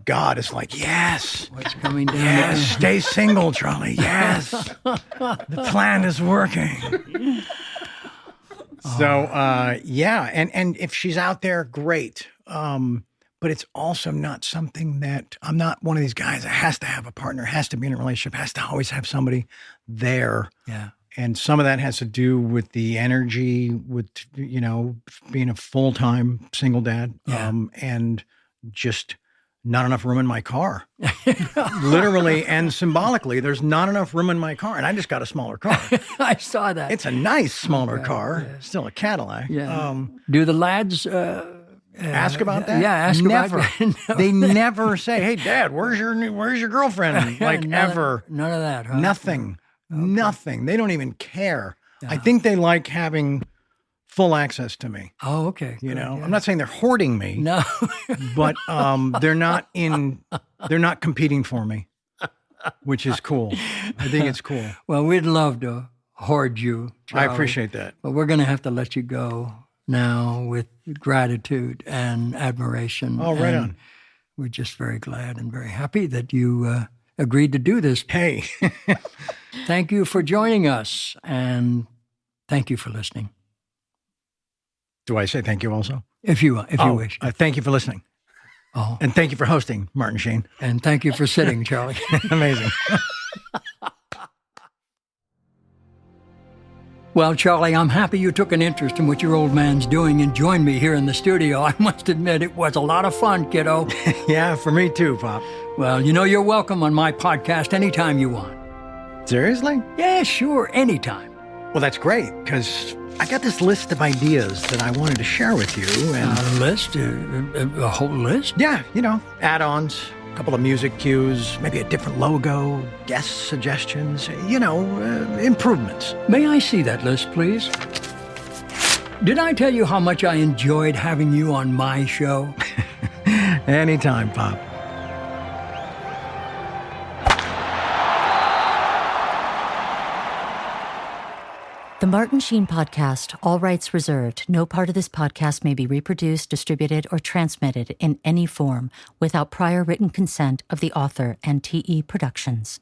God is like, yes. What's coming down? Yes, stay single, Charlie. Yes. The plan is working. So, yeah. And if she's out there, great. But it's also not something that I'm not one of these guys that has to have a partner, has to be in a relationship, has to always have somebody there. Yeah. And some of that has to do with the energy, with, being a full-time single dad, and just not enough room in my car. Literally and symbolically, there's not enough room in my car. And I just got a smaller car. I saw that. It's a nice smaller car, still a Cadillac. Yeah. Do the lads ask about that? Yeah, ask never. about that. No. They never say, "Hey, Dad, where's your girlfriend?" Like ever. None of that. Huh? Nothing. Okay. Nothing. They don't even care. I think they like having full access to me. Oh, okay. Good, I'm not saying they're hoarding me. No. But they're not competing for me, which is cool. I think it's cool. Well, we'd love to hoard you, Charlie, I appreciate that. But we're going to have to let you go now with gratitude and admiration. Oh, right on. We're just very glad and very happy that you agreed to do this. Hey. Thank you for joining us, and thank you for listening. Do I say thank you also? If you wish. Thank you for listening. Oh. And thank you for hosting, Martin Sheen. And thank you for sitting, Charlie. Amazing. Well, Charlie, I'm happy you took an interest in what your old man's doing and joined me here in the studio. I must admit, it was a lot of fun, kiddo. Yeah, for me too, Pop. Well, you're welcome on my podcast anytime you want. Seriously? Yeah, sure, anytime. Well, that's great, because I got this list of ideas that I wanted to share with you. And a list? A whole list? Yeah, add-ons, a couple of music cues, maybe a different logo, guest suggestions, improvements. May I see that list, please? Did I tell you how much I enjoyed having you on my show? Anytime, Pop. The Martin Sheen Podcast, all rights reserved. No part of this podcast may be reproduced, distributed, or transmitted in any form without prior written consent of the author and TE Productions.